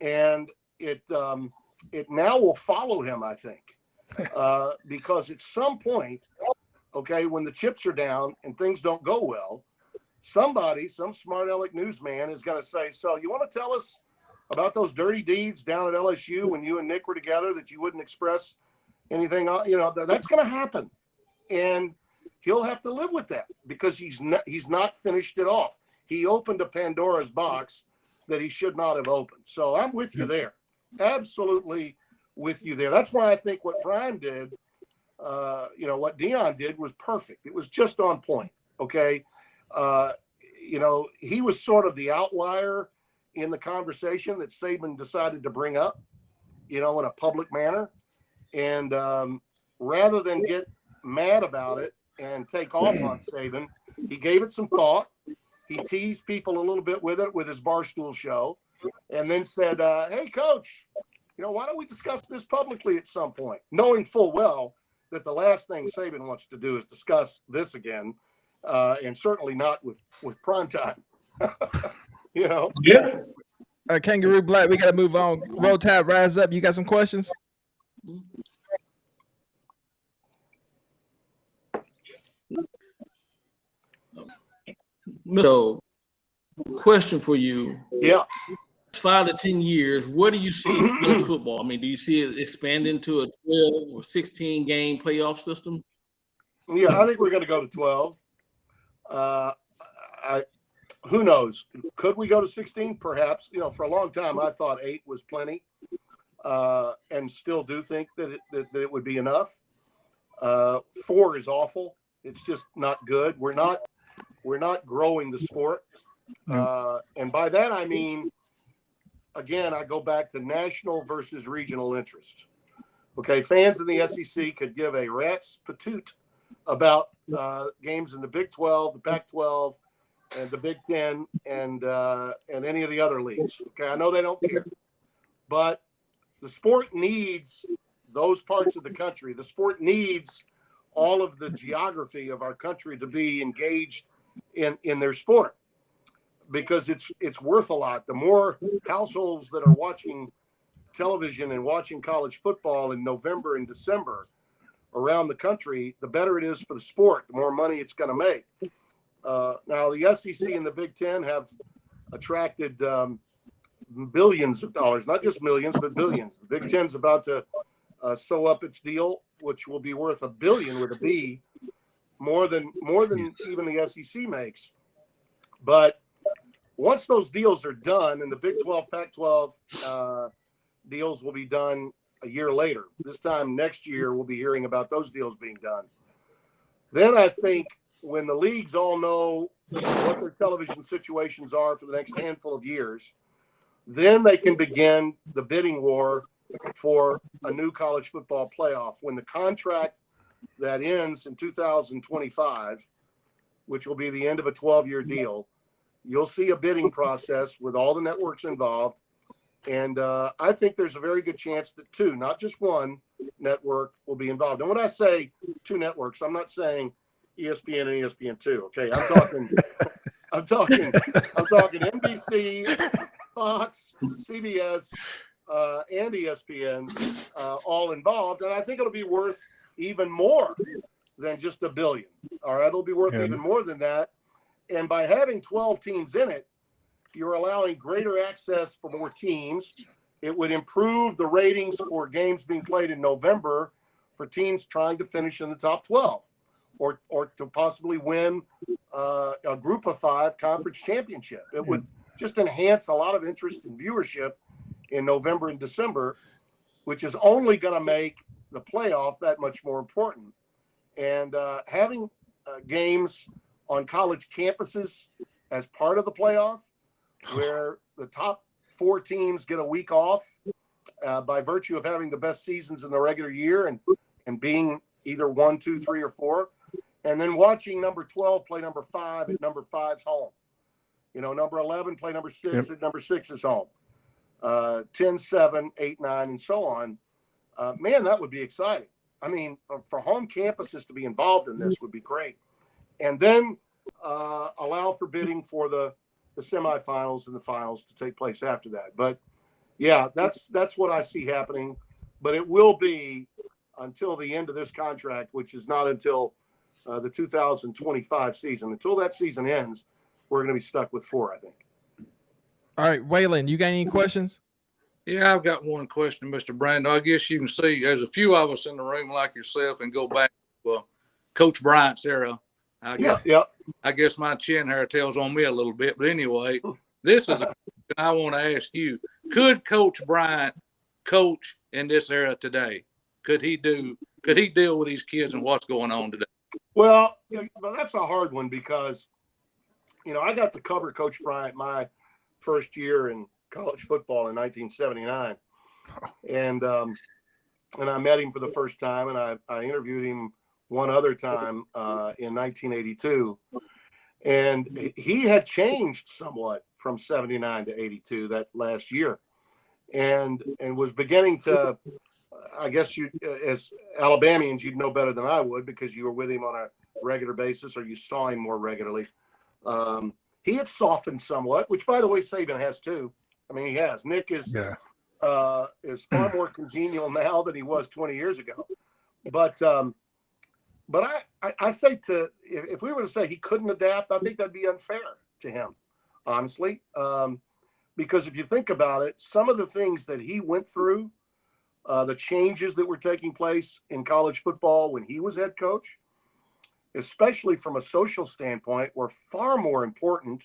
and it now will follow him, I think, because at some point, okay, when the chips are down and things don't go well, some smart aleck newsman is going to say, so you want to tell us about those dirty deeds down at LSU when you and Nick were together that you wouldn't express anything? That's going to happen. And he'll have to live with that because he's not finished it off. He opened a Pandora's box that he should not have opened. So I'm with you there. Absolutely with you there. That's why I think what Prime did, what Dion did was perfect. It was just on point. Okay. He was sort of the outlier in the conversation that Saban decided to bring up, in a public manner. And rather than get mad about it and take off on Saban, he gave it some thought. He teased people a little bit with it with his Barstool show, and then said, hey, Coach, why don't we discuss this publicly at some point? Knowing full well that the last thing Saban wants to do is discuss this again, and certainly not with primetime. Yeah. Kangaroo Black, we got to move on. Roll Tide, rise up. You got some questions? So, question for you. Yeah. 5 to 10 years, where do you see college football? I mean, do you see it expanding to a 12 or 16 game playoff system? Yeah, I think we're going to go to 12. Who knows? Could we go to 16? Perhaps. For a long time, I thought 8 was plenty, and still do think that it would be enough. 4 is awful. It's just not good. We're not growing the sport, and by that I mean, again, I go back to national versus regional interest. Okay, fans in the SEC could give a rat's patoot about games in the Big 12, the Pac-12, and the Big 10, and any of the other leagues. Okay, I know they don't care, but the sport needs those parts of the country. The sport needs all of the geography of our country to be engaged in their sport, because it's worth a lot. The more households that are watching television and watching college football in November and December around the country, the better it is for the sport, the more money it's going to make. Now, the SEC and the Big Ten have attracted billions of dollars, not just millions, but billions. The Big Ten's about to sew up its deal, which will be worth $1 billion with a B, more than even the SEC makes. But once those deals are done, and the Big 12, Pac-12 deals will be done a year later. This time next year, we'll be hearing about those deals being done. Then I think when the leagues all know what their television situations are for the next handful of years, then they can begin the bidding war for a new college football playoff. When the contract that ends in 2025, which will be the end of a 12-year deal, you'll see a bidding process with all the networks involved. And I think there's a very good chance that 2, not just 1 network, will be involved. And when I say 2 networks, I'm not saying ESPN and ESPN2. Okay, I'm talking NBC, Fox, CBS, and ESPN, all involved. And I think it'll be worth even more than just $1 billion. All right, it'll be worth even more than that. And by having 12 teams in it, you're allowing greater access for more teams. It would improve the ratings for games being played in November for teams trying to finish in the top 12. or to possibly win a group of 5 conference championship. It would just enhance a lot of interest and viewership in November and December, which is only going to make the playoff that much more important. And having games on college campuses as part of the playoff, where the top 4 teams get a week off by virtue of having the best seasons in the regular year and being either 1, 2, 3, or 4, and then watching number 12 play number 5 at number 5's home. Number 11 play number 6 at number 6's home. 10, 7, 8, 9, and so on. Man, that would be exciting. I mean, for home campuses to be involved in this would be great. And then allow for bidding for the semifinals and the finals to take place after that. But yeah, that's what I see happening. But it will be until the end of this contract, which is not until the 2025 season. Until that season ends, we're going to be stuck with 4, I think. All right, Waylon, you got any questions? Yeah, I've got one question, Mr. Brando. I guess you can see there's a few of us in the room like yourself and go back to Coach Bryant's era. I guess my chin hair tells on me a little bit. But anyway, this is a question I want to ask you. Could Coach Bryant coach in this era today? Could he deal with these kids and what's going on today? Well, that's a hard one because, I got to cover Coach Bryant my first year in college football in 1979. And I met him for the first time, and I interviewed him one other time in 1982. And he had changed somewhat from 79 to 82 that last year, and was beginning to, I guess you, as Alabamians, you'd know better than I would because you were with him on a regular basis or you saw him more regularly. He had softened somewhat, which, by the way, Saban has too. I mean, he has. Nick is far more congenial now than he was 20 years ago. But I say if we were to say he couldn't adapt, I think that'd be unfair to him, honestly. Because if you think about it, some of the things that he went through, the changes that were taking place in college football when he was head coach, especially from a social standpoint, were far more important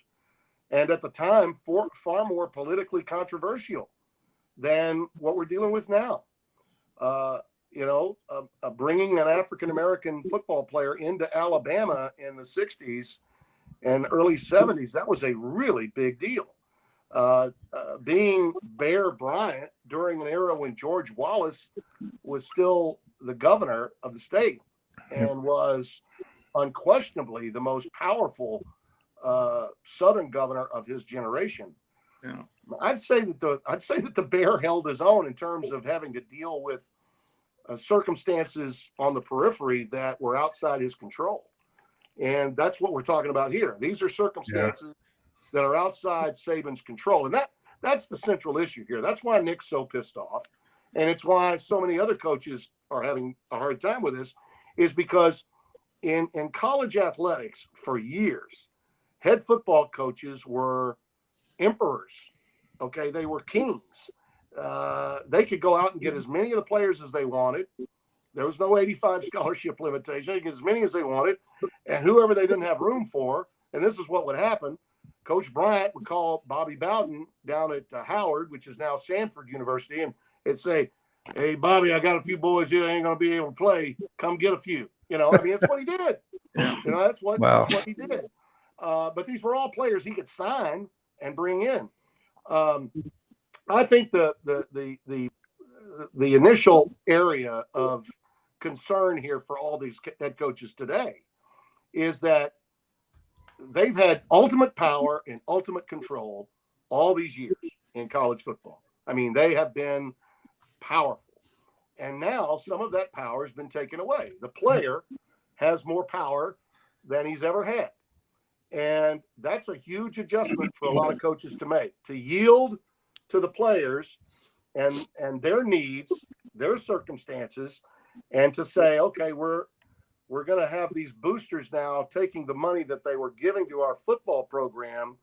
and at the time far more politically controversial than what we're dealing with now. Bringing an African-American football player into Alabama in the 60s and early 70s, that was a really big deal. Being Bear Bryant during an era when George Wallace was still the governor of the state and was unquestionably the most powerful Southern governor of his generation. Yeah. I'd say that the Bear held his own in terms of having to deal with circumstances on the periphery that were outside his control. And that's what we're talking about here. These are circumstances that are outside Saban's control. And that's the central issue here. That's why Nick's so pissed off. And it's why so many other coaches are having a hard time with this, is because in college athletics for years, head football coaches were emperors. Okay, they were kings. They could go out and get as many of the players as they wanted. There was no 85 scholarship limitation. They could get as many as they wanted. And whoever they didn't have room for, and this is what would happen, Coach Bryant would call Bobby Bowden down at Howard, which is now Sanford University, and it'd say, "Hey, Bobby, I got a few boys here that ain't going to be able to play. Come get a few." That's what he did. That's what he did. But these were all players he could sign and bring in. I think the initial area of concern here for all these head coaches today is that they've had ultimate power and ultimate control all these years in college football. I mean, they have been powerful. And now some of that power has been taken away. The player has more power than he's ever had. And that's a huge adjustment for a lot of coaches to make, to yield to the players and their needs, their circumstances, and to say, okay, we're going to have these boosters now taking the money that they were giving to our football program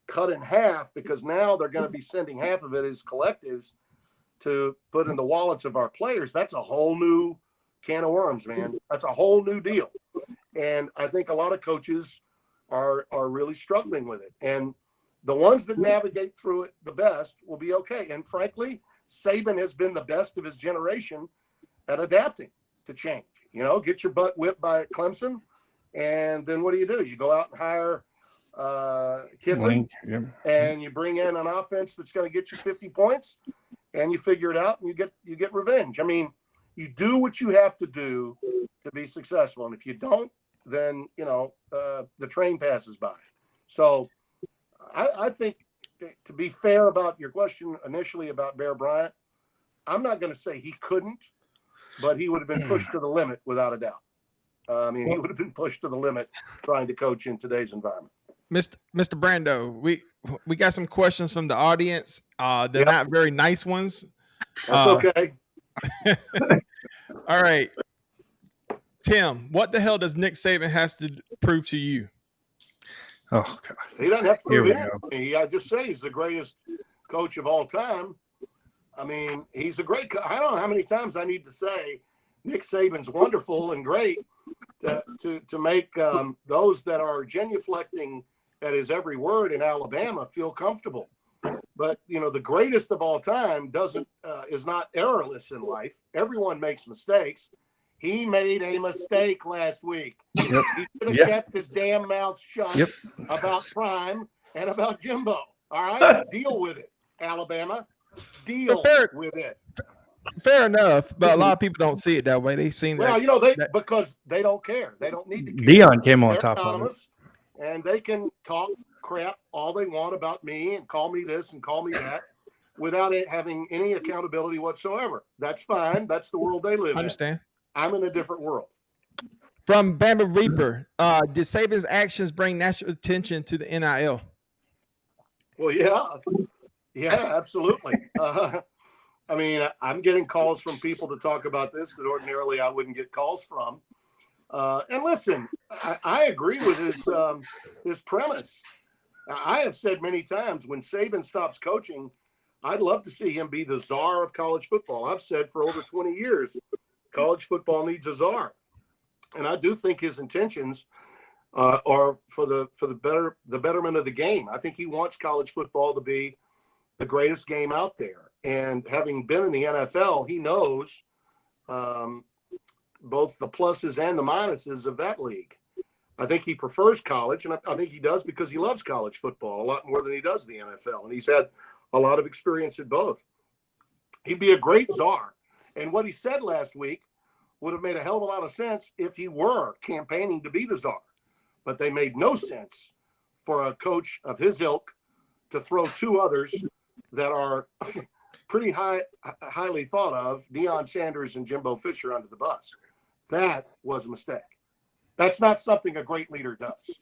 cut in half, because now they're going to be sending half of it as collectives to put in the wallets of our players. That's a whole new can of worms, man. That's a whole new deal. And I think a lot of coaches are really struggling with it. And the ones that navigate through it the best will be okay. And frankly, Saban has been the best of his generation at adapting to change. You know, get your butt whipped by Clemson, and then what do? You go out and hire Kiffin, and you bring in an offense that's going to get you 50 points, and you figure it out, and you get revenge. I mean, you do what you have to do to be successful, and if you don't, then the train passes by. So I think, to be fair about your question initially about Bear Bryant, I'm not going to say he couldn't, but he would have been pushed to the limit without a doubt. I mean, he would have been pushed to the limit trying to coach in today's environment. Mr. Brando, we got some questions from the audience. They're not very nice ones. That's okay. All right. Tim, what the hell does Nick Saban has to prove to you? Oh, God. He doesn't have to prove anything. I just say he's the greatest coach of all time. I mean, he's a great I don't know how many times I need to say Nick Saban's wonderful and great to make those that are genuflecting at his every word in Alabama feel comfortable. But, the greatest of all time is not errorless in life. Everyone makes mistakes. He made a mistake last week. Yep. He should have kept his damn mouth shut about Prime and about Jimbo. All right? Deal with it, Alabama. Deal with it. Fair enough, but a lot of people don't see it that way. They seen that. Because they don't care. They don't need to care. Dion came on They're top anonymous, of it. and they can talk crap all they want about me and call me this and call me that without it having any accountability whatsoever. That's fine. That's the world they live in. I understand. I'm in a different world. From Bama Reaper, did Saban's actions bring national attention to the NIL? Well, yeah, absolutely. I mean, I'm getting calls from people to talk about this that ordinarily I wouldn't get calls from. And listen, I agree with his premise. I have said many times, when Saban stops coaching, I'd love to see him be the czar of college football. I've said for over 20 years, college football needs a czar. And I do think his intentions are for the betterment of the game. I think he wants college football to be the greatest game out there. And having been in the NFL, he knows both the pluses and the minuses of that league. I think he prefers college, and I think he does because he loves college football a lot more than he does the NFL. And he's had a lot of experience at both. He'd be a great czar. And what he said last week would have made a hell of a lot of sense if he were campaigning to be the czar. But they made no sense for a coach of his ilk to throw two others that are pretty highly thought of, Deion Sanders and Jimbo Fisher, under the bus. That was a mistake. That's not something a great leader does.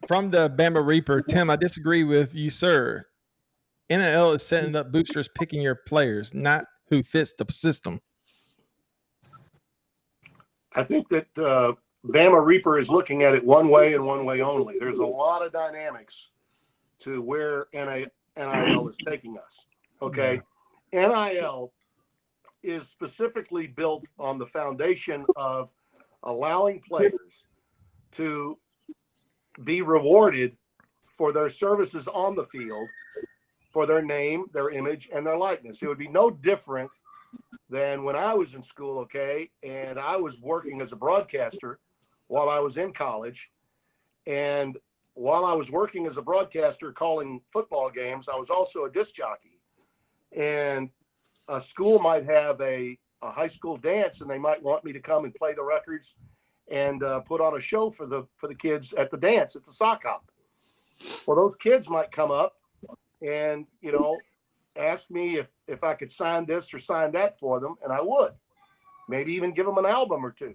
From the Bama Reaper, Tim, I disagree with you, sir. NIL is setting up boosters picking your players, not who fits the system. I think that Bama Reaper is looking at it one way and one way only. There's a lot of dynamics to where NIL is taking us. Okay. NIL is specifically built on the foundation of allowing players to be rewarded for their services on the field, for their name, their image, and their likeness. It would be no different than when I was in school, okay, and I was working as a broadcaster while I was in college. And while I was working as a broadcaster calling football games, I was also a disc jockey. And a school might have a high school dance, and they might want me to come and play the records and put on a show for the kids at the dance, at the sock hop. Well, those kids might come up and, ask me if I could sign this or sign that for them, and I would. Maybe even give them an album or two.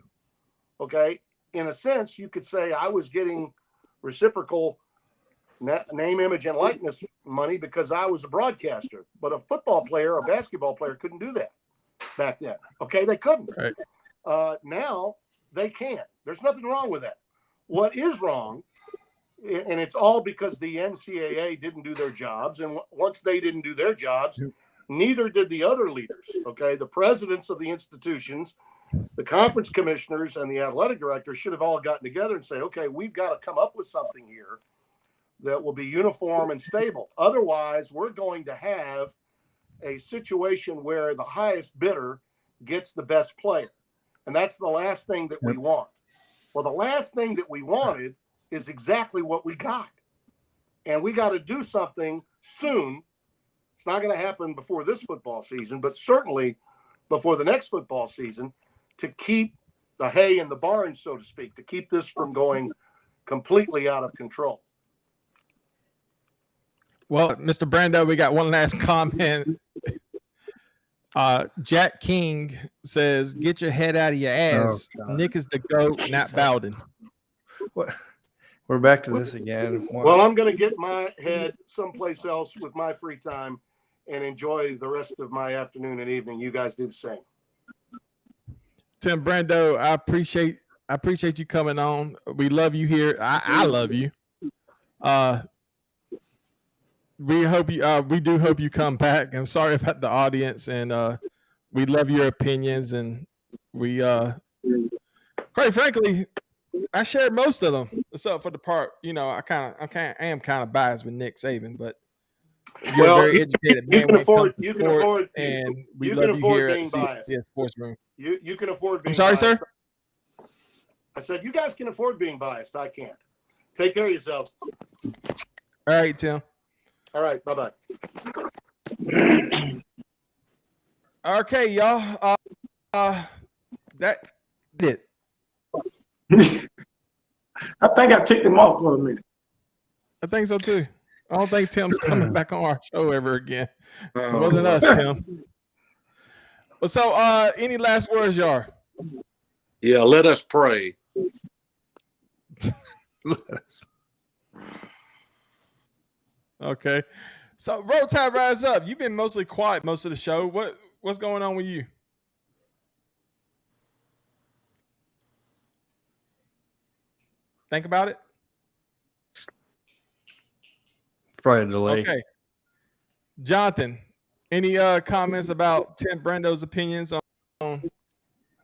Okay? In a sense, you could say I was getting reciprocal name, image, and likeness money because I was a broadcaster. But a football player, a basketball player couldn't do that back then. Okay? They couldn't. Right. Now they can. There's nothing wrong with that. What is wrong, and it's all because the NCAA didn't do their jobs. And once they didn't do their jobs, neither did the other leaders. Okay. The presidents of the institutions The conference commissioners and the athletic director should have all gotten together and say, okay, we've got to come up with something here that will be uniform and stable. Otherwise, we're going to have a situation where the highest bidder gets the best player. And that's the last thing that we want. Well, the last thing that we wanted is exactly what we got. And we got to do something soon. It's not going to happen before this football season, but certainly before the next football season, to keep the hay in the barn, so to speak, to keep this from going completely out of control. Well, Mr. Brando, we got one last comment. Jack King says, "Get your head out of your ass. Nick is the GOAT, not Bowden." What? We're back to this again. Well, I'm going to get my head someplace else with my free time and enjoy the rest of my afternoon and evening. You guys do the same. Tim Brando, I appreciate you coming on. We love you here. I love you. We do hope you come back. I'm sorry about the audience, and we love your opinions, and we quite frankly, I share most of them, except for the part, I am kind of biased with Nick Saban, but you're a very educated man. You can afford being biased. CTS Sports Room. You can afford being biased. I'm sorry, biased. Sir? I said you guys can afford being biased. I can't. Take care of yourselves. All right, Tim. All right, bye-bye. Okay, y'all. That it. I think I ticked him off for a minute. I think so too. I don't think Tim's coming back on our show ever again. It wasn't us, Tim. Well, so any last words, y'all? Yeah, let us pray. Okay. So Roll Tide Rise Up. You've been mostly quiet most of the show. What's going on with you? Think about it. Probably a delay. Okay. Jonathan, any comments about Tim Brando's opinions on?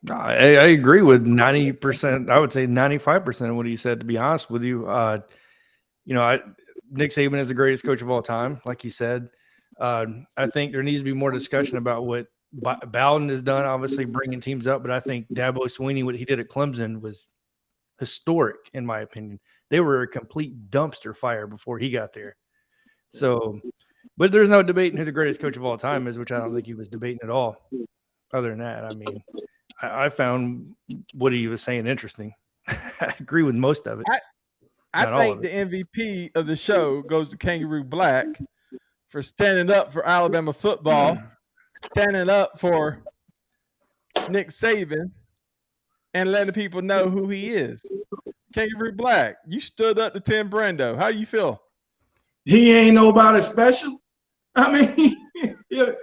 I agree with 90%. I would say 95% of what he said, to be honest with you. Nick Saban is the greatest coach of all time, like he said. I think there needs to be more discussion about what Bowden has done, obviously bringing teams up, but I think Dabo Swinney, what he did at Clemson was historic, in my opinion. They were a complete dumpster fire before he got there. So, but there's no debating who the greatest coach of all time is, which I don't think he was debating at all. Other than that, I mean, I found what he was saying interesting. I agree with most of it. I think the MVP of the show goes to Kangaroo Black for standing up for Alabama football, standing up for Nick Saban, and letting people know who he is. Kangaroo Black, you stood up to Tim Brando. How you feel? He ain't nobody special. I mean,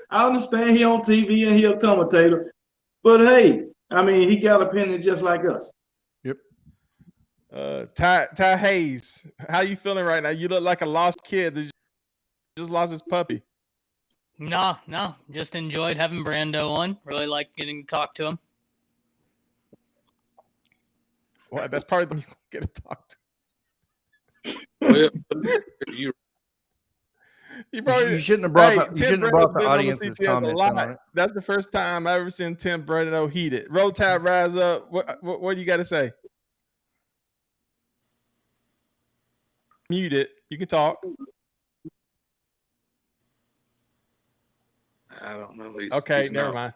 I understand he on TV and he a commentator, but hey, I mean, he got opinions just like us. Yep. Ty Hayes, how you feeling right now? You look like a lost kid that just lost his puppy. No, just enjoyed having Brando on. Really like getting to talk to him. Well, that's part of them you get to talk to. Well, you shouldn't have brought the audience's comments on it. That's the first time I ever seen Tim Brando heated. Roll Tide Rise Up. What do you got to say? Mute it. You can talk. I don't know. Okay, never mind.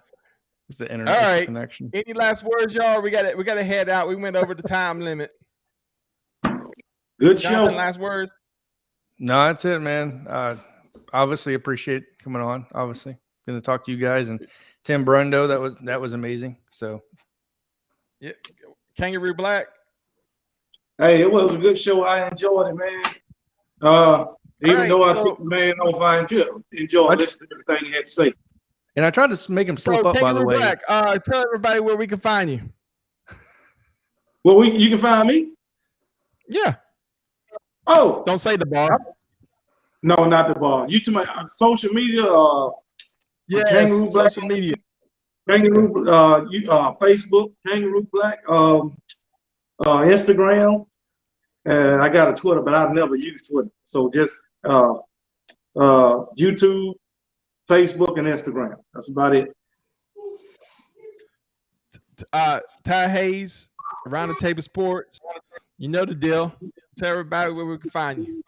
It's the internet connection. Any last words, y'all? We got to head out. We went over the time limit. Good Jonathan, show. last words. No, that's it, man. Obviously appreciate coming on. Obviously, going to talk to you guys and Tim Brando. That was amazing. So, yeah, Kangaroo Black. Hey, it was a good show. I enjoyed it, man. Even though I took the man off, I enjoyed listening to everything he had to say. And I tried to make him slip up, by the way. Black, tell everybody where we can find you. Well, you can find me? Yeah. Oh. Don't say the bar. No, not the bar. You to my social media? Yes, social media. Kangaroo, Facebook, Kangaroo Black, Instagram, and I got a Twitter, but I've never used Twitter. So just YouTube, Facebook, and Instagram. That's about it. Ty Hayes, Around the Table Sports. You know the deal. Tell everybody where we can find you.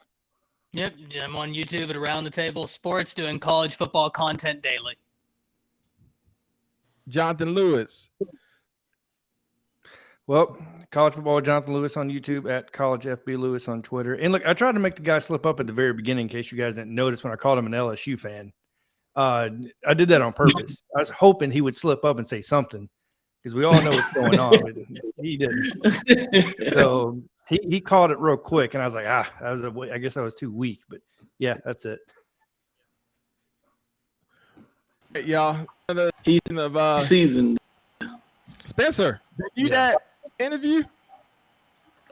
Yep, I'm on YouTube at Around the Table Sports, doing college football content daily. Jonathan Lewis. Well, college football, Jonathan Lewis on YouTube, at College FB Lewis on Twitter. And look, I tried to make the guy slip up at the very beginning in case you guys didn't notice when I called him an LSU fan. I did that on purpose. I was hoping he would slip up and say something because we all know what's going on, but he didn't. So he called it real quick, and I was like, I guess I was too weak. But yeah, that's it. Hey, y'all, the season of Season. Spencer. Did you that interview?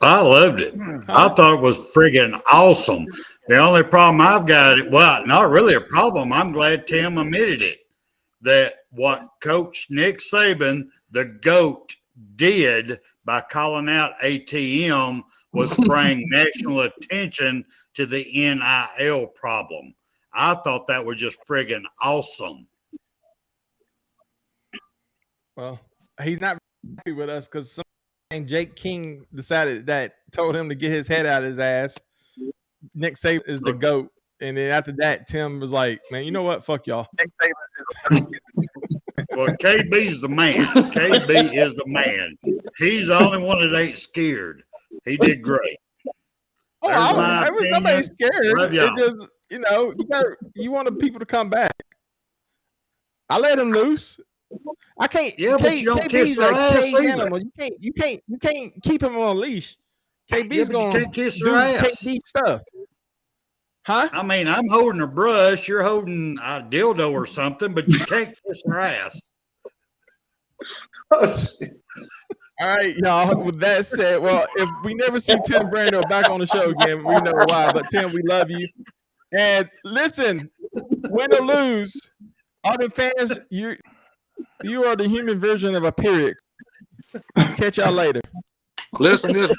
I loved it. I thought it was friggin' awesome. The only problem I've got, well, not really a problem. I'm glad Tim admitted it, that what Coach Nick Saban, the GOAT, did by calling out ATM was bring national attention to the NIL problem. I thought that was just friggin' awesome. Well, he's not happy with us because Jake King decided that told him to get his head out of his ass. Nick Saban is the GOAT. And then after that, Tim was like, man, you know what? Fuck y'all. Well, KB's the man. KB is the man. He's the only one that ain't scared. He did great. Oh, I was nobody scared. It just, you wanted people to come back. I let him loose. I can't. Yeah, but you don't kiss their ass either. You can't keep him on a leash. KB's you can't kiss do their ass. KB stuff. Huh? I mean, I'm holding a brush. You're holding a dildo or something, but you can't kiss their ass. All right, y'all. With that said, well, if we never see Tim Brando back on the show again, we know why. But Tim, we love you. And listen, win or lose, Auburn fans, you are the human version of a period. Catch y'all later. Listen, this